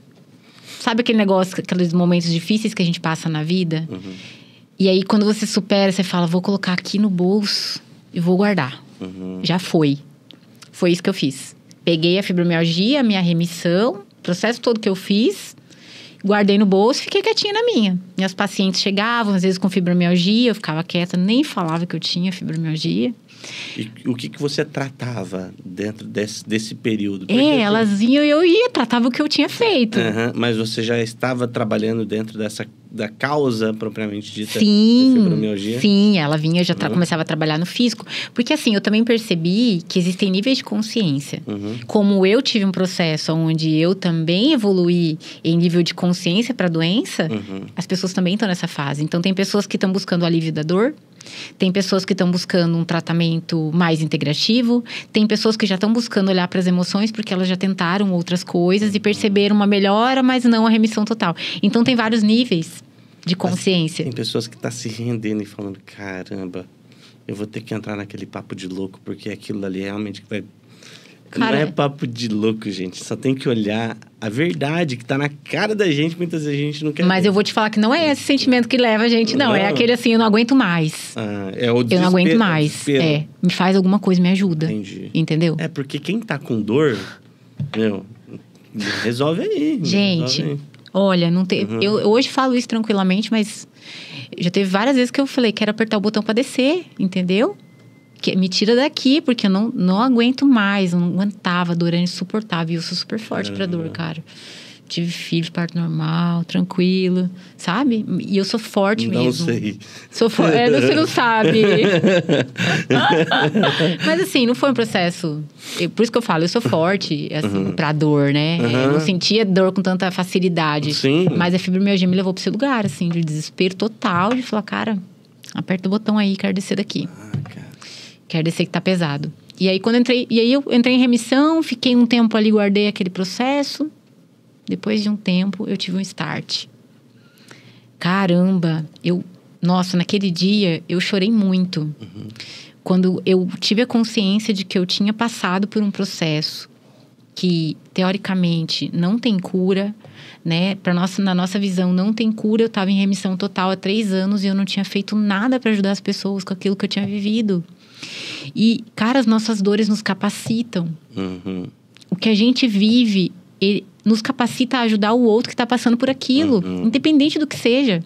sabe aquele negócio, aqueles momentos difíceis que a gente passa na vida? E aí, quando você supera, você fala, vou colocar aqui no bolso e vou guardar. Já foi. Foi isso que eu fiz. Peguei a fibromialgia, a minha remissão, o processo todo que eu fiz, guardei no bolso e fiquei quietinha na minha. Minhas pacientes chegavam, às vezes com fibromialgia, eu ficava quieta, nem falava que eu tinha fibromialgia. E o que você tratava dentro desse período? Elas vinham e eu ia, tratava o que eu tinha feito. Mas você já estava trabalhando dentro da causa propriamente dita? Sim, da fibromialgia? Sim, ela vinha, já começava a trabalhar no físico. Porque assim, eu também percebi que existem níveis de consciência. Como eu tive um processo onde eu também evoluí em nível de consciência para a doença, as pessoas também estão nessa fase. Então, tem pessoas que estão buscando o alívio da dor, tem pessoas que estão buscando um tratamento mais integrativo, tem pessoas que já estão buscando olhar para as emoções porque elas já tentaram outras coisas e perceberam uma melhora, mas não a remissão total. Então, tem vários níveis de consciência. Tem pessoas que estão se rendendo e falando, caramba, eu vou ter que entrar naquele papo de louco, porque aquilo ali realmente vai... Cara, não é papo de louco, gente. Só tem que olhar a verdade que tá na cara da gente. Muitas vezes a gente não quer Mas ver. Eu vou te falar que não é esse sentimento que leva a gente, não. É aquele assim, eu não aguento mais. É o desespero. Eu não aguento mais. Me faz alguma coisa, me ajuda. Entendi. Entendeu? É, porque quem tá com dor, resolve aí. Gente, resolve aí. Olha, não tem... Eu hoje falo isso tranquilamente, mas... Já teve várias vezes que eu falei, quero apertar o botão pra descer, entendeu? me tira daqui, porque eu não aguento mais, eu não aguentava, a dor era insuportável. E eu sou super forte pra dor, cara. Tive filho, parto normal, tranquilo, sabe? E eu sou forte mesmo. Não sei. Sou forte. Você não sabe. Mas assim, não foi um processo... por isso que eu falo, eu sou forte, assim, pra dor, né? Eu não sentia dor com tanta facilidade. Sim. Mas a fibromialgia me levou pra esse lugar, assim, de desespero total. De falar, cara, aperta o botão aí, quero descer daqui. Quero descer que tá pesado. E aí, eu entrei em remissão, fiquei um tempo ali, guardei aquele processo... Depois de um tempo, eu tive um start. Caramba! Nossa, naquele dia, eu chorei muito. Quando eu tive a consciência de que eu tinha passado por um processo que, teoricamente, não tem cura, né? Na nossa visão, não tem cura. Eu estava em remissão total há 3 anos e eu não tinha feito nada para ajudar as pessoas com aquilo que eu tinha vivido. E, cara, as nossas dores nos capacitam. O que a gente vive... ele nos capacita a ajudar o outro que está passando por aquilo, independente do que seja,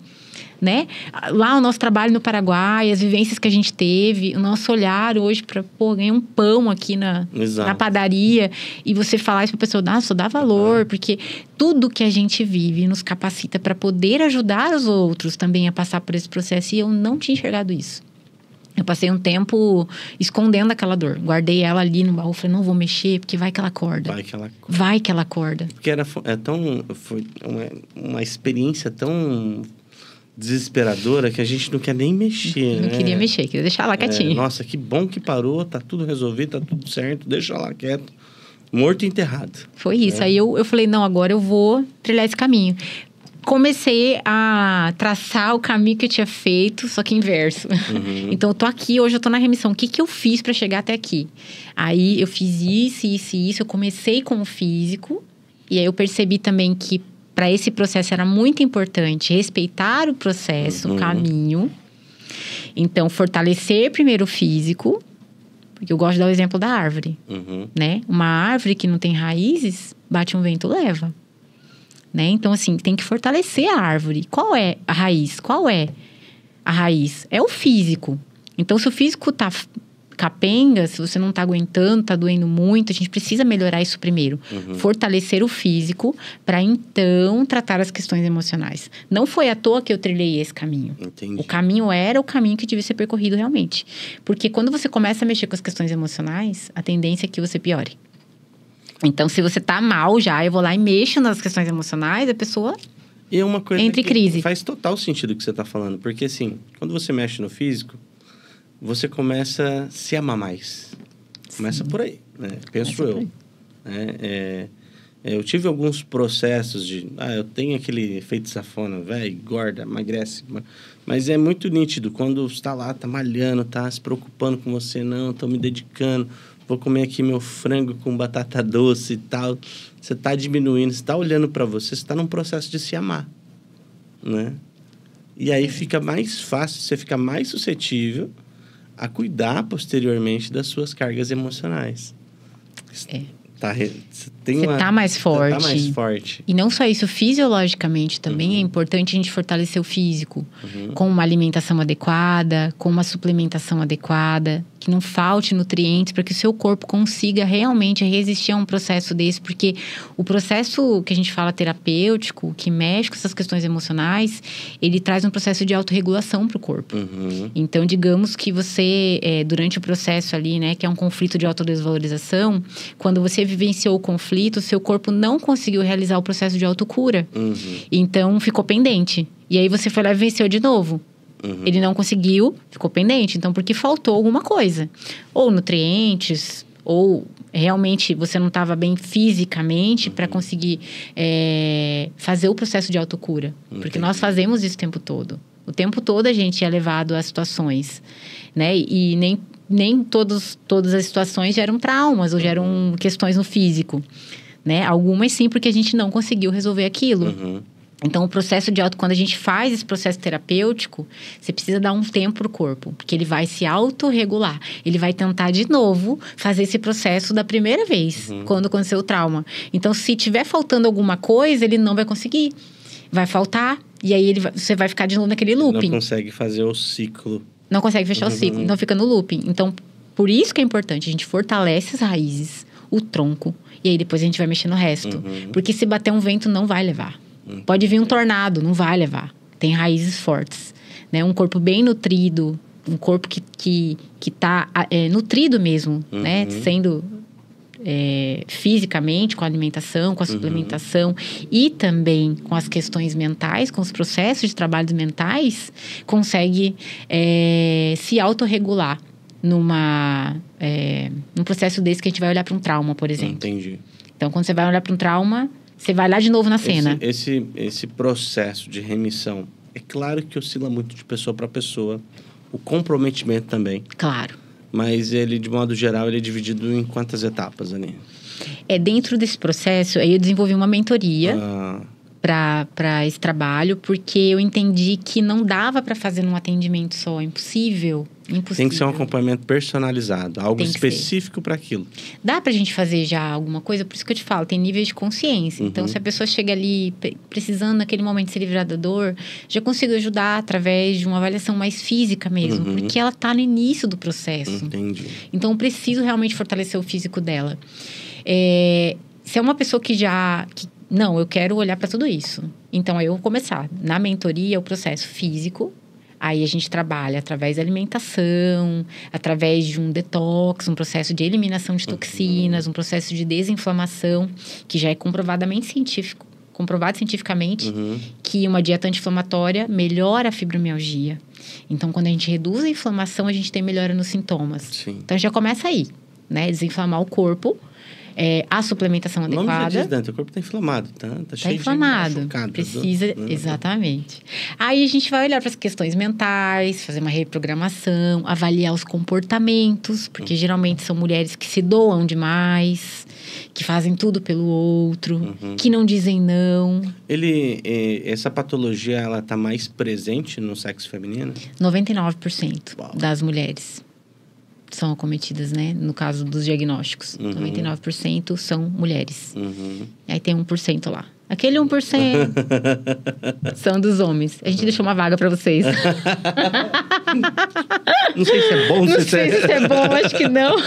né? Lá o nosso trabalho no Paraguai, as vivências que a gente teve, o nosso olhar hoje para ganhar um pão aqui na padaria e você falar isso para a pessoa, só dá valor, porque tudo que a gente vive nos capacita para poder ajudar os outros também a passar por esse processo, e eu não tinha enxergado isso. Eu passei um tempo escondendo aquela dor. Guardei ela ali no baú. Falei, não vou mexer, porque vai que ela acorda. Vai que ela acorda. Porque foi uma experiência tão desesperadora que a gente não quer nem mexer, Não queria mexer, queria deixar lá quietinho. Nossa, que bom que parou, tá tudo resolvido, tá tudo certo, deixa lá quieto. Morto e enterrado. Foi isso. Aí eu falei, não, agora eu vou trilhar esse caminho. Comecei a traçar o caminho que eu tinha feito, só que inverso. Então, eu tô aqui, hoje eu tô na remissão. O que eu fiz para chegar até aqui? Aí, eu fiz isso. Eu comecei com o físico. E aí, eu percebi também que para esse processo era muito importante respeitar o processo, o caminho. Então, fortalecer primeiro o físico. Porque eu gosto de dar o exemplo da árvore, né? Uma árvore que não tem raízes, bate um vento, leva. Né? Então, assim, tem que fortalecer a árvore. Qual é a raiz? A raiz é o físico. Então, se o físico tá capenga, se você não tá aguentando, tá doendo muito, a gente precisa melhorar isso primeiro. Fortalecer o físico para então tratar as questões emocionais. Não foi à toa que eu trilhei esse caminho. Entendi. O caminho era o caminho que devia ser percorrido realmente. Porque quando você começa a mexer com as questões emocionais, a tendência é que você piore. Então, se você tá mal já, eu vou lá e mexo nas questões emocionais, a pessoa e é uma coisa entra em crise. Faz total sentido o que você tá falando. Porque, assim, quando você mexe no físico, você começa a se amar mais. Começa por aí, né? Penso eu. Eu tive alguns processos de... eu tenho aquele efeito safona, velho, engorda, emagrece. Mas é muito nítido. Quando você tá lá, tá malhando, tá se preocupando com você. Não, tô me dedicando. Vou comer aqui meu frango com batata doce e tal. Você tá diminuindo, você tá olhando para você tá num processo de se amar, né? E aí fica mais fácil, você fica mais suscetível a cuidar posteriormente das suas cargas emocionais. Você tá mais forte. Tá mais forte. E não só isso, fisiologicamente também é importante a gente fortalecer o físico. Com uma alimentação adequada, com uma suplementação adequada, que não falte nutrientes para que o seu corpo consiga realmente resistir a um processo desse. Porque o processo que a gente fala terapêutico, que mexe com essas questões emocionais, ele traz um processo de autorregulação para o corpo. Então, digamos que você, durante o processo ali, né, que é um conflito de autodesvalorização, quando você vivenciou o conflito, seu corpo não conseguiu realizar o processo de autocura. Então, ficou pendente. E aí, você foi lá e venceu de novo. Ele não conseguiu, ficou pendente. Então, porque faltou alguma coisa. Ou nutrientes, ou realmente você não estava bem fisicamente para conseguir fazer o processo de autocura. Porque nós fazemos isso o tempo todo. O tempo todo a gente é levado a situações, né? E nem todas as situações geram traumas ou geram questões no físico, né? Algumas sim, porque a gente não conseguiu resolver aquilo. Então, o processo de quando a gente faz esse processo terapêutico, você precisa dar um tempo pro corpo, porque ele vai se autorregular. Ele vai tentar de novo fazer esse processo da primeira vez, quando aconteceu o trauma. Então, se tiver faltando alguma coisa, ele não vai conseguir. Vai faltar, e aí você vai ficar de novo naquele looping. Não consegue fazer o ciclo. Não consegue fechar o ciclo, então fica no looping. Então, Por isso que é importante, a gente fortalece as raízes, o tronco, e aí depois a gente vai mexer no resto. Porque se bater um vento, não vai levar. Pode vir um tornado, não vai levar. Tem raízes fortes, né? Um corpo bem nutrido, um corpo que tá nutrido mesmo, né? Sendo fisicamente, com a alimentação, com a suplementação e também com as questões mentais, com os processos de trabalhos mentais, consegue se autorregular num processo desse que a gente vai olhar para um trauma, por exemplo. Entendi. Então, quando você vai olhar para um trauma, você vai lá de novo na cena. Esse processo de remissão, é claro que oscila muito de pessoa para pessoa. O comprometimento também. Claro. Mas ele, de modo geral, ele é dividido em quantas etapas, Aninha? Dentro desse processo, aí eu desenvolvi uma mentoria para esse trabalho, porque eu entendi que não dava para fazer num atendimento só. Impossível. Tem que ser um acompanhamento personalizado, algo específico para aquilo. Dá pra gente fazer já alguma coisa, por isso que eu te falo, tem níveis de consciência. Então, se a pessoa chega ali precisando naquele momento se livrar da dor, já consigo ajudar através de uma avaliação mais física mesmo, porque ela tá no início do processo. Entendi. Então, eu preciso realmente fortalecer o físico dela. Se é uma pessoa que não, eu quero olhar para tudo isso. Então, aí eu vou começar. Na mentoria, o processo físico. Aí a gente trabalha através da alimentação, através de um detox, um processo de eliminação de toxinas, um processo de desinflamação, que já é comprovado cientificamente que uma dieta anti-inflamatória melhora a fibromialgia. Então, quando a gente reduz a inflamação, a gente tem melhora nos sintomas. Sim. Então, já começa aí, né? Desinflamar o corpo. A suplementação adequada. O nome já diz, Dante, o corpo está inflamado, tá cheio inflamado. De machucado. Precisa, exatamente. Aí a gente vai olhar para as questões mentais, fazer uma reprogramação, avaliar os comportamentos, porque geralmente são mulheres que se doam demais, que fazem tudo pelo outro, que não dizem não. Essa patologia, ela tá mais presente no sexo feminino? 99% das mulheres são acometidas, né? No caso dos diagnósticos. 99% são mulheres. Aí tem 1% lá. Aquele 1% são dos homens. A gente deixou uma vaga pra vocês. Não sei se é bom. Não sei se é bom, acho que não.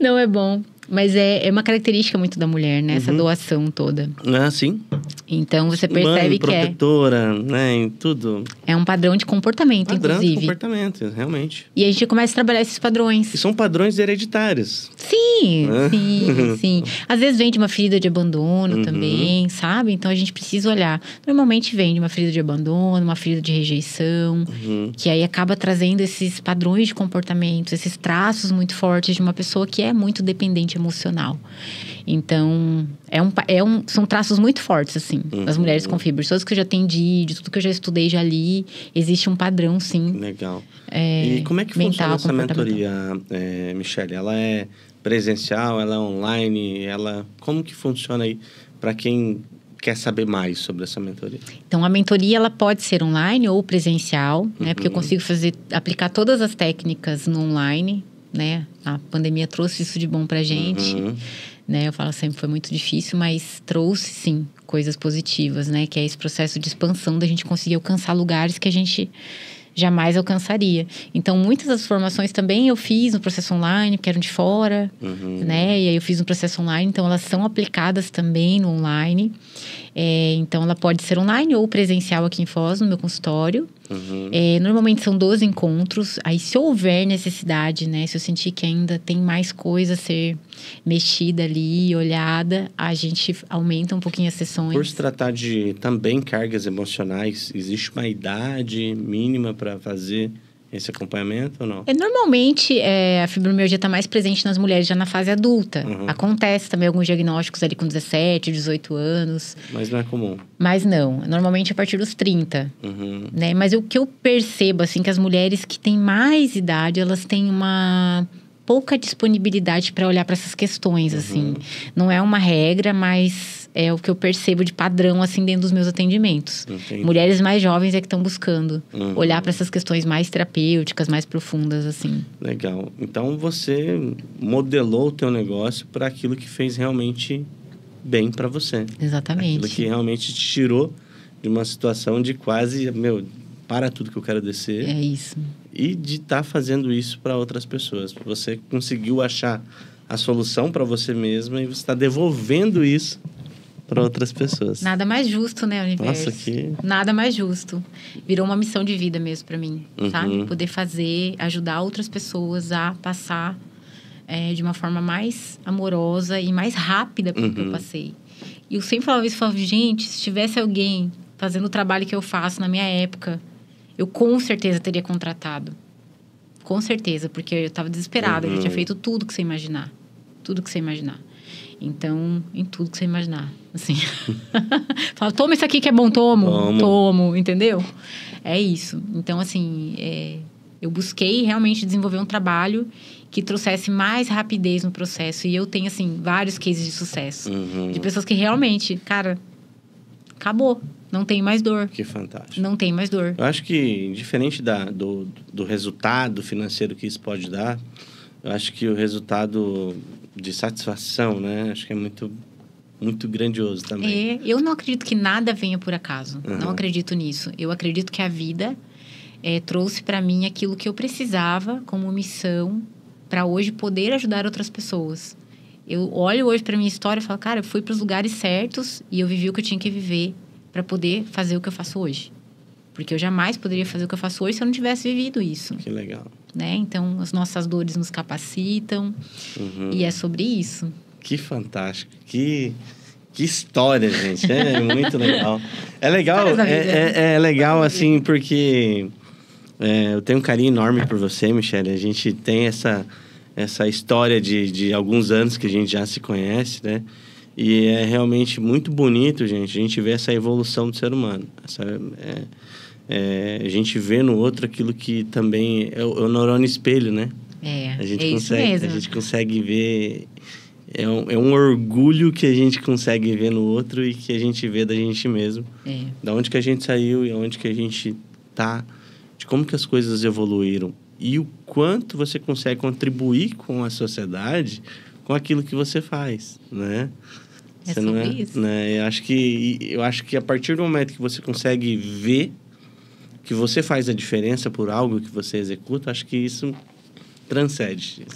Não é bom. Mas é uma característica muito da mulher, né? Essa doação toda. Sim. Então, você percebe Mãe, que protetora, né? Em tudo. É um padrão de comportamento, inclusive. Padrão de comportamento, realmente. E a gente começa a trabalhar esses padrões. E são padrões hereditários. Sim. Às vezes vem de uma ferida de abandono também, sabe? Então, a gente precisa olhar. Normalmente vem de uma ferida de abandono, uma ferida de rejeição. Que aí acaba trazendo esses padrões de comportamento, esses traços muito fortes de uma pessoa que é muito dependente emocional. Então, são traços muito fortes, assim, das mulheres com fibras. Todos que eu já atendi, de tudo que eu já estudei, já li, existe um padrão, sim. Legal. E como é que funciona essa mentoria, Michele? Ela é presencial, ela é online? Como que funciona aí para quem quer saber mais sobre essa mentoria? Então, a mentoria, ela pode ser online ou presencial, né? Porque eu consigo aplicar todas as técnicas no online, né? A pandemia trouxe isso de bom pra gente, né? Eu falo sempre, foi muito difícil, mas trouxe, sim, coisas positivas, né? Que é esse processo de expansão da gente conseguir alcançar lugares que a gente jamais alcançaria. Então, muitas das formações também eu fiz no processo online, porque eram de fora, né? E aí eu fiz no processo online, então elas são aplicadas também no online. Então, ela pode ser online ou presencial aqui em Foz, no meu consultório. Normalmente são 12 encontros. Aí, se houver necessidade, né? Se eu sentir que ainda tem mais coisa a ser mexida ali, olhada, a gente aumenta um pouquinho as sessões. Por se tratar de também cargas emocionais, existe uma idade mínima para fazer esse acompanhamento ou não? Normalmente, a fibromialgia está mais presente nas mulheres já na fase adulta. Acontece também alguns diagnósticos ali com 17, 18 anos. Mas não é comum? Mas não. Normalmente a partir dos 30. Né? Mas o que eu percebo, assim, que as mulheres que têm mais idade, elas têm uma pouca disponibilidade para olhar para essas questões, assim. Não é uma regra, mas é o que eu percebo de padrão, assim, dentro dos meus atendimentos. Entendi. Mulheres mais jovens é que estão buscando olhar para essas questões mais terapêuticas, mais profundas, assim. Legal. Então, você modelou o teu negócio para aquilo que fez realmente bem para você. Exatamente. Aquilo que realmente te tirou de uma situação de quase, para tudo que eu quero descer. É isso. e de estar fazendo isso para outras pessoas. Você conseguiu achar a solução para você mesma e você está devolvendo isso para outras pessoas. Nada mais justo, né, universo? Nossa, que... Nada mais justo. Virou uma missão de vida mesmo para mim, sabe? Poder ajudar outras pessoas a passar de uma forma mais amorosa e mais rápida pelo que eu passei. E eu sempre falava isso, gente, se tivesse alguém fazendo o trabalho que eu faço na minha época, eu com certeza teria contratado. Com certeza, porque eu estava desesperada. Eu já tinha feito tudo que você imaginar. Tudo que você imaginar. Então, em tudo que você imaginar. Assim. Fala, toma isso aqui que é bom, tomo, entendeu? É isso. Então, assim, eu busquei realmente desenvolver um trabalho que trouxesse mais rapidez no processo. E eu tenho, assim, vários cases de sucesso. De pessoas que realmente, cara, acabou. Não tem mais dor. Que fantástico. Não tem mais dor. Eu acho que, diferente do resultado financeiro que isso pode dar, eu acho que o resultado de satisfação, né? Acho que é muito, muito grandioso também. Eu não acredito que nada venha por acaso. Não acredito nisso. Eu acredito que a vida trouxe para mim aquilo que eu precisava como missão para hoje poder ajudar outras pessoas. Eu olho hoje para minha história e falo, cara, eu fui para os lugares certos e eu vivi o que eu tinha que viver para poder fazer o que eu faço hoje. Porque eu jamais poderia fazer o que eu faço hoje se eu não tivesse vivido isso. Que legal. Né? Então, as nossas dores nos capacitam. E é sobre isso. Que fantástico. Que história, gente. É muito legal. É legal, é legal, assim, porque eu tenho um carinho enorme por você, Michele. A gente tem essa história de alguns anos que a gente já se conhece, né? E é realmente muito bonito, gente, a gente vê essa evolução do ser humano. A gente vê no outro aquilo que também é o neurônio espelho, né? Isso mesmo. A gente consegue ver... É um orgulho que a gente consegue ver no outro e que a gente vê da gente mesmo. Da onde que a gente saiu e aonde que a gente tá. De como que as coisas evoluíram. E o quanto você consegue contribuir com a sociedade com aquilo que você faz, né? Você sobre isso. Né? Eu acho que a partir do momento que você consegue ver que você faz a diferença por algo que você executa, acho que isso transcende.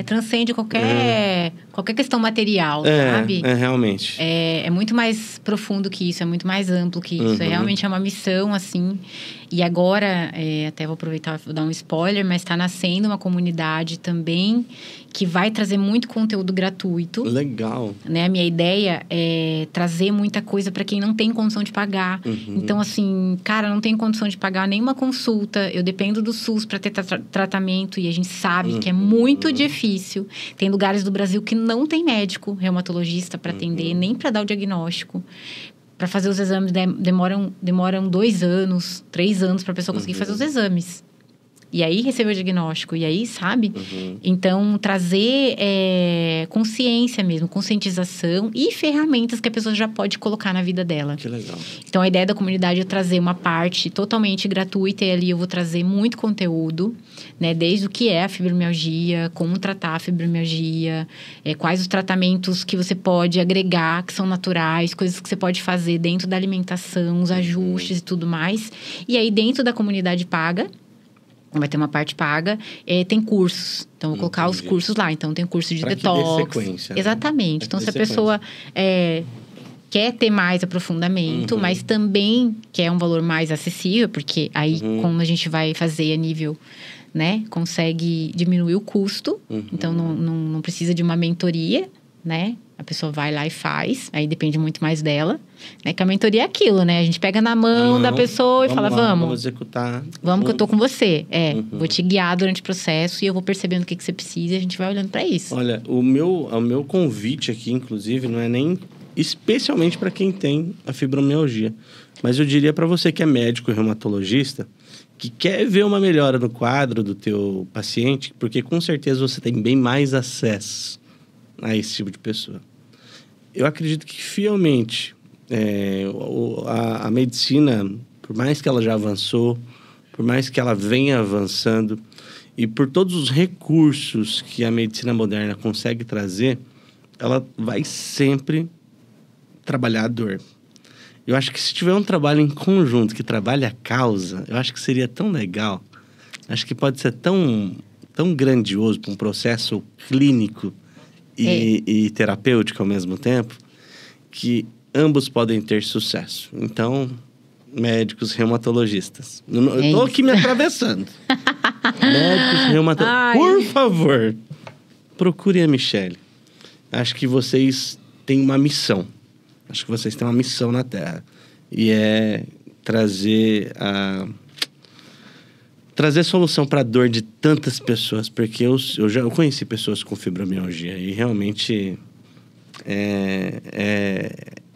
Transcende qualquer questão material, sabe? Realmente. É muito mais profundo que isso, é muito mais amplo que isso. Realmente é uma missão, assim. E agora, até vou aproveitar e dar um spoiler, mas está nascendo uma comunidade também que vai trazer muito conteúdo gratuito. Legal. Né? A minha ideia é trazer muita coisa para quem não tem condição de pagar. Então, assim, cara, não tenho condição de pagar nenhuma consulta. Eu dependo do SUS para ter tratamento e a gente sabe que é muito difícil. Tem lugares do Brasil que não tem médico reumatologista para atender, nem para dar o diagnóstico. Para fazer os exames demoram 2 anos, 3 anos para a pessoa conseguir fazer os exames. E aí receber o diagnóstico, e aí, sabe? Então, trazer consciência mesmo, conscientização e ferramentas que a pessoa já pode colocar na vida dela. Que legal. Então, a ideia da comunidade é trazer uma parte totalmente gratuita e ali eu vou trazer muito conteúdo, né? Desde o que é a fibromialgia, como tratar a fibromialgia, quais os tratamentos que você pode agregar, que são naturais, coisas que você pode fazer dentro da alimentação, os ajustes e tudo mais. E aí, dentro da comunidade paga, vai ter uma parte paga, tem cursos. Então, vou colocar os cursos lá. Então, tem curso de detox. Sequência, exatamente. Então, se a pessoa quer ter mais aprofundamento, mas também quer um valor mais acessível, porque aí, como a gente vai fazer a nível, né, consegue diminuir o custo. Então, não precisa de uma mentoria, né? A pessoa vai lá e faz, aí depende muito mais dela, né? Que a mentoria é aquilo, né? A gente pega na mão da pessoa e fala, vamos executar. Vamos que eu tô com você. Vou te guiar durante o processo e eu vou percebendo o que você precisa e a gente vai olhando para isso. Olha, o meu convite aqui, inclusive, não é nem especialmente para quem tem a fibromialgia, mas eu diria para você que é médico e reumatologista, que quer ver uma melhora no quadro do teu paciente, porque com certeza você tem bem mais acesso a esse tipo de pessoa. Eu acredito que fielmente a medicina, por mais que ela já avançou, por mais que ela venha avançando, e por todos os recursos que a medicina moderna consegue trazer, ela vai sempre trabalhar a dor. Eu acho que se tiver um trabalho em conjunto que trabalhe a causa, eu acho que seria tão legal. acho que pode ser tão grandioso para um processo clínico e terapêutico ao mesmo tempo, que ambos podem ter sucesso. Então, médicos reumatologistas. Eu tô aqui me atravessando. Médicos reumatologistas. Por favor, procurem a Michele. Acho que vocês têm uma missão. Acho que vocês têm uma missão na Terra. E é trazer solução para a dor de tantas pessoas. Porque eu conheci pessoas com fibromialgia e realmente é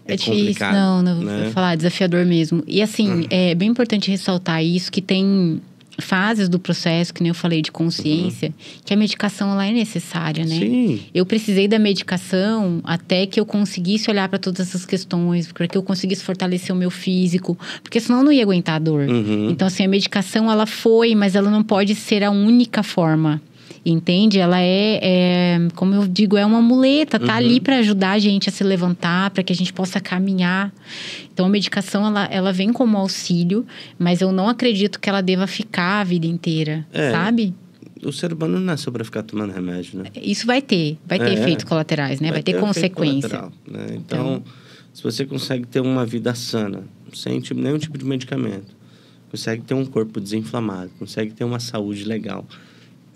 difícil, complicado. não né? vou falar, desafiador mesmo. E assim, é bem importante ressaltar isso, que tem fases do processo, que nem eu falei, de consciência, que a medicação ela é necessária, né? Sim. Eu precisei da medicação até que eu conseguisse olhar para todas essas questões, para que eu conseguisse fortalecer o meu físico, porque senão eu não ia aguentar a dor. Então, assim, a medicação ela foi, mas ela não pode ser a única forma. Entende? Ela como eu digo, é uma muleta, tá ali para ajudar a gente a se levantar, para que a gente possa caminhar. Então, a medicação, ela vem como auxílio, mas eu não acredito que ela deva ficar a vida inteira, sabe? O ser humano não nasceu para ficar tomando remédio, né? Isso vai ter efeitos colaterais, né? Vai ter consequência. Né? Então, se você consegue ter uma vida sana, sem nenhum tipo de medicamento, consegue ter um corpo desinflamado, consegue ter uma saúde legal,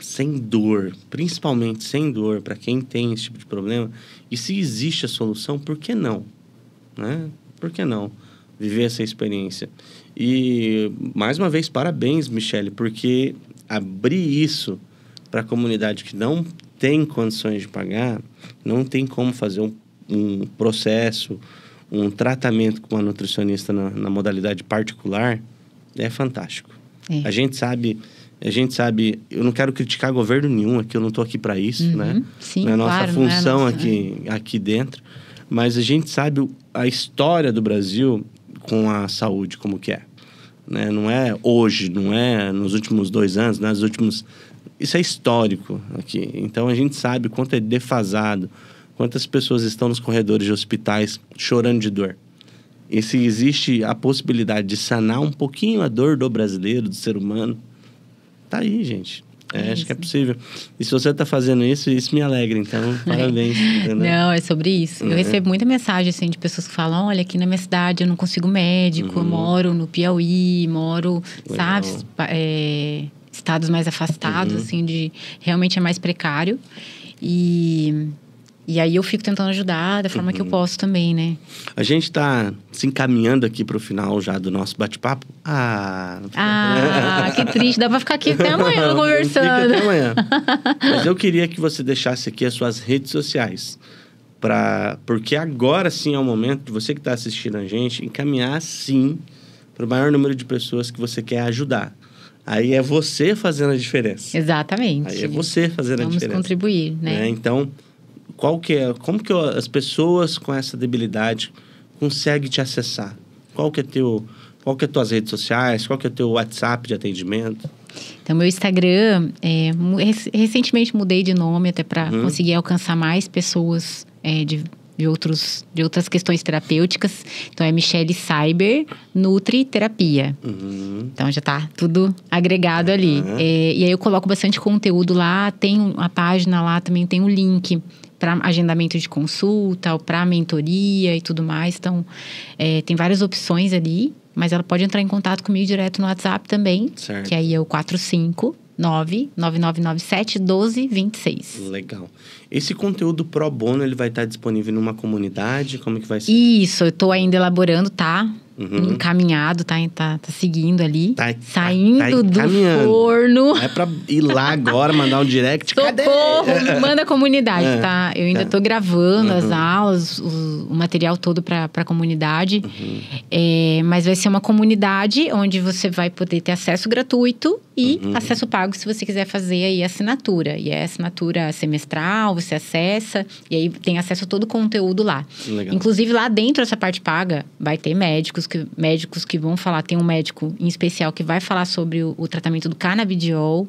sem dor, principalmente sem dor, para quem tem esse tipo de problema. E se existe a solução, por que não? Né? Por que não viver essa experiência? E, mais uma vez, parabéns, Michele, porque abrir isso para a comunidade que não tem condições de pagar, não tem como fazer um processo, um tratamento com uma nutricionista na modalidade particular, é fantástico. A gente sabe, eu não quero criticar governo nenhum aqui, eu não estou aqui para isso, né? Sim, não é nossa claro, função não é nossa, aqui dentro, mas a gente sabe a história do Brasil com a saúde, como que é. Né? Não é hoje, não é nos últimos 2 anos, nos últimos... Isso é histórico aqui. Então, a gente sabe quanto é defasado, quantas pessoas estão nos corredores de hospitais chorando de dor. E se existe a possibilidade de sanar um pouquinho a dor do brasileiro, do ser humano, tá aí, gente. Acho que é possível. E se você tá fazendo isso me alegra. Então, parabéns. Não, é sobre isso. Eu recebo muita mensagem, assim, de pessoas que falam... Olha, aqui na minha cidade eu não consigo médico. Eu moro no Piauí, sabe? Estados mais afastados, assim, realmente é mais precário. E aí eu fico tentando ajudar da forma que eu posso também, né? A gente tá se encaminhando aqui pro final já do nosso bate-papo. Que triste. Dá pra ficar aqui até amanhã conversando. Fica até amanhã. Mas eu queria que você deixasse aqui as suas redes sociais. Porque agora sim é o momento de você que tá assistindo a gente encaminhar, sim, para o maior número de pessoas que você quer ajudar. Aí é você fazendo a diferença. Exatamente. Aí é você fazendo a diferença. Vamos contribuir, né? Então... como que as pessoas com essa debilidade conseguem te acessar? Qual que é tuas redes sociais? Qual que é o teu WhatsApp de atendimento? Então, meu Instagram, recentemente mudei de nome até para conseguir alcançar mais pessoas de outras questões terapêuticas. Então, é Michele Cyber Nutri Terapia. Então, já tá tudo agregado ali. E aí, eu coloco bastante conteúdo lá. Tem a página lá, também tem um link para agendamento de consulta, para mentoria e tudo mais. Então, tem várias opções ali. Mas ela pode entrar em contato comigo direto no WhatsApp também. Certo. Que aí é o 459-9997-1226. Legal. Esse conteúdo pro bono, ele vai estar disponível numa comunidade? Como que vai ser? Isso, eu tô ainda elaborando, tá? Encaminhado, tá seguindo ali. Saindo do forno. É pra ir lá agora, mandar um direct. Socorro, manda a comunidade, tá? Eu ainda tô gravando as aulas, o material todo pra comunidade. Mas vai ser uma comunidade onde você vai poder ter acesso gratuito e acesso pago se você quiser fazer aí a assinatura. E é assinatura semestral, você acessa e aí tem acesso a todo o conteúdo lá. Legal. Inclusive, lá dentro dessa parte paga, vai ter médicos que vão falar. Tem um médico em especial que vai falar sobre o tratamento do canabidiol,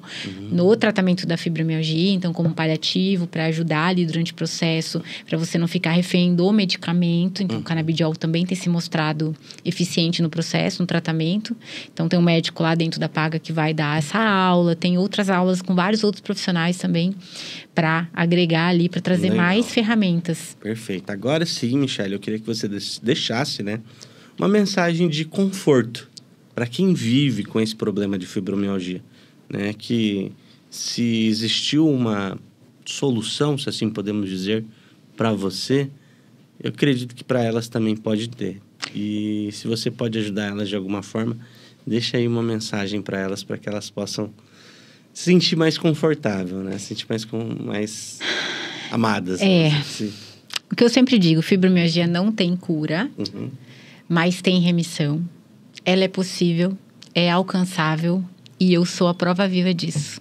no tratamento da fibromialgia, então como paliativo, para ajudar ali durante o processo, para você não ficar refém do medicamento. Então, o canabidiol também tem se mostrado eficiente no processo, no tratamento. Então, tem um médico lá dentro da paga que vai dar essa aula. Tem outras aulas com vários outros profissionais também para agregar ali, para trazer mais ferramentas. Perfeito. Agora sim, Michele, eu queria que você deixasse, né, uma mensagem de conforto para quem vive com esse problema de fibromialgia, né? Que se existiu uma solução, se assim podemos dizer, para você, eu acredito que para elas também pode ter. E se você pode ajudar elas de alguma forma, deixa aí uma mensagem para elas, para que elas possam se sentir mais confortável, né? Se sentir mais amadas. Assim. O que eu sempre digo, fibromialgia não tem cura, mas tem remissão. Ela é possível, é alcançável e eu sou a prova viva disso.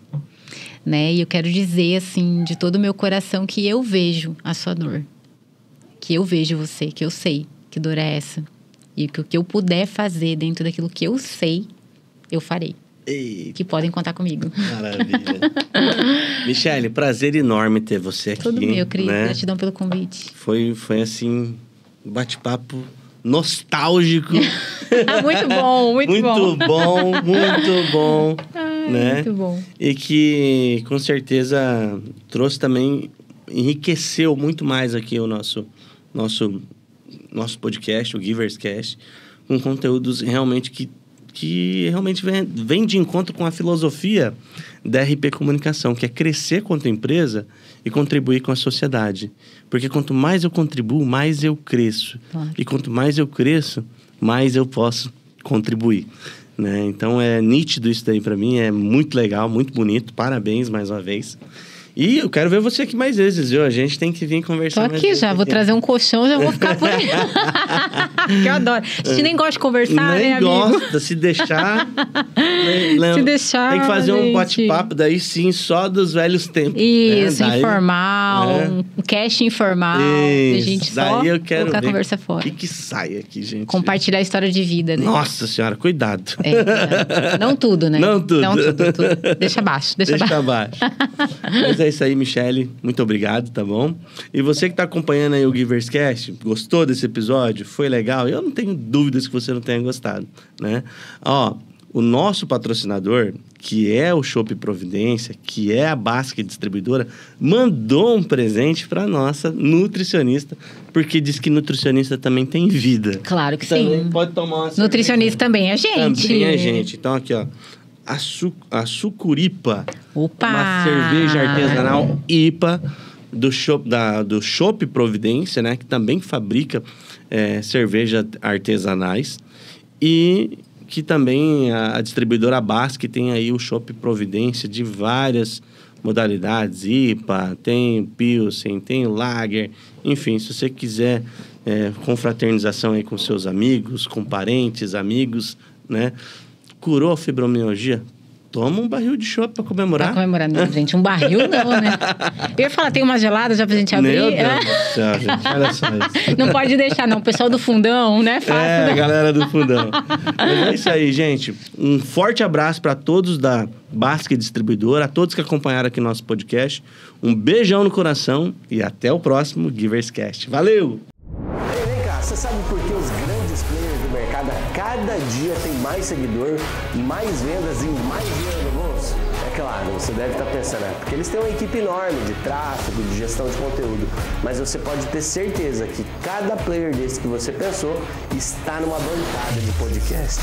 Né? E eu quero dizer, assim, de todo o meu coração que eu vejo a sua dor. Que eu vejo você, que eu sei que dor é essa. E que o que eu puder fazer dentro daquilo que eu sei, eu farei. Eita. Que podem contar comigo. Maravilha. Michele, prazer enorme ter você aqui. Tudo meu, Cris. Né? Gratidão pelo convite. Foi assim, um bate-papo nostálgico. Muito bom, muito bom. Muito bom. Ai, né? Muito bom. E que, com certeza, trouxe também, enriqueceu muito mais aqui o nosso podcast, o Givers Cast, com conteúdos realmente que realmente vem de encontro com a filosofia da RP Comunicação, que é crescer quanto empresa e contribuir com a sociedade. Porque quanto mais eu contribuo, mais eu cresço. Claro. E quanto mais eu cresço, mais eu posso contribuir. Né? Então, é nítido isso daí para mim, é muito legal, muito bonito. Parabéns mais uma vez. E eu quero ver você aqui mais vezes, viu? A gente tem que vir conversar. Tô aqui já, vou trazer um colchão, já vou ficar por aí. Que eu adoro. A gente nem gosta de conversar, nem né, amigo? gosta, se deixar... Se deixar, tem que fazer um gente. bate-papo daí sim, só dos velhos tempos. Isso, né? Daí, informal, um cast informal. Isso, A gente só daí eu quero colocar a ver conversa fora. O que sai aqui, gente? Compartilhar a história de vida, né? Nossa senhora, cuidado. Não tudo, né? Não tudo. tudo. Deixa abaixo, deixa abaixo. Mas é isso aí, Michele. Muito obrigado, tá bom? E você que tá acompanhando aí o Givers Cast, gostou desse episódio? Foi legal? Eu não tenho dúvidas que você não tenha gostado, né? Ó, o nosso patrocinador, que é o Chopp Providência, que é a Basque Distribuidora, mandou um presente para nossa nutricionista, porque diz que nutricionista também tem vida. Claro que também sim. Pode tomar uma Nutricionista também é gente. Também é gente. Então, aqui, ó. A Sucuripa. Opa! Uma cerveja artesanal IPA do Chopp Providência, né? Que também fabrica cerveja artesanais. E que também a distribuidora Basque tem aí o Chopp Providência de várias modalidades. IPA, tem Pilsen, tem Lager. Enfim, se você quiser confraternização aí com seus amigos, com parentes, amigos, né? Curou a fibromialgia? Toma um barril de chopp pra comemorar. Pra comemorar, não, gente. Um barril não, né? Eu ia falar, tem uma gelada já pra gente abrir? Meu Deus do céu, gente. Olha só isso. Não pode deixar, não. O pessoal do fundão, né? Fácil, né? Galera do fundão. Mas é isso aí, gente. Um forte abraço pra todos da Basque Distribuidora, a todos que acompanharam aqui nosso podcast. Um beijão no coração e até o próximo Givers Cast. Valeu! Vem cá, você sabe por que os grandes players do mercado a cada dia tem mais seguidor, mais vendas e mais dinheiro no bolso? É claro, você deve estar pensando, porque eles têm uma equipe enorme de tráfego, de gestão de conteúdo, mas você pode ter certeza que cada player desse que você pensou está numa bancada de podcast.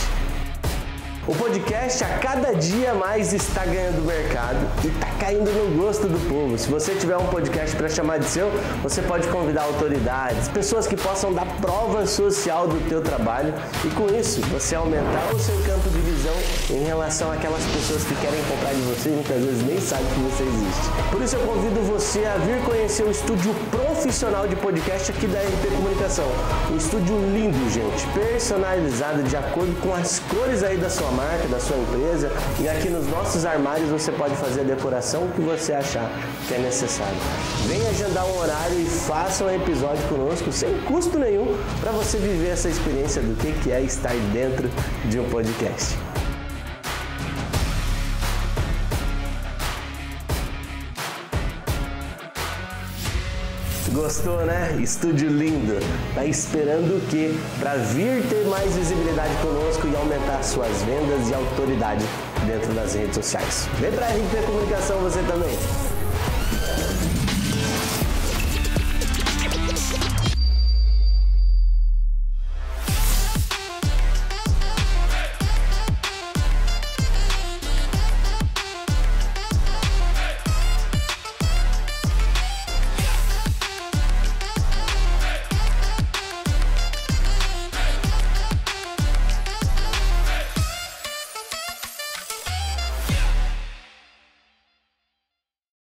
O podcast a cada dia mais está ganhando mercado e está caindo no gosto do povo. Se você tiver um podcast para chamar de seu, você pode convidar autoridades, pessoas que possam dar prova social do teu trabalho e com isso você aumentar o seu campo de visão em relação àquelas pessoas que querem comprar de você e muitas vezes nem sabem que você existe. Por isso eu convido você a vir conhecer o estúdio profissional de podcast aqui da RP Comunicação. Um estúdio lindo, gente, personalizado de acordo com as cores aí da sua marca, da sua empresa, e aqui nos nossos armários você pode fazer a decoração que você achar que é necessário. Venha agendar um horário e faça um episódio conosco sem custo nenhum para você viver essa experiência do que é estar dentro de um podcast. Gostou, né? Estúdio lindo. Tá esperando o quê? Para vir ter mais visibilidade conosco e aumentar suas vendas e autoridade dentro das redes sociais. Vem pra RP Comunicação você também.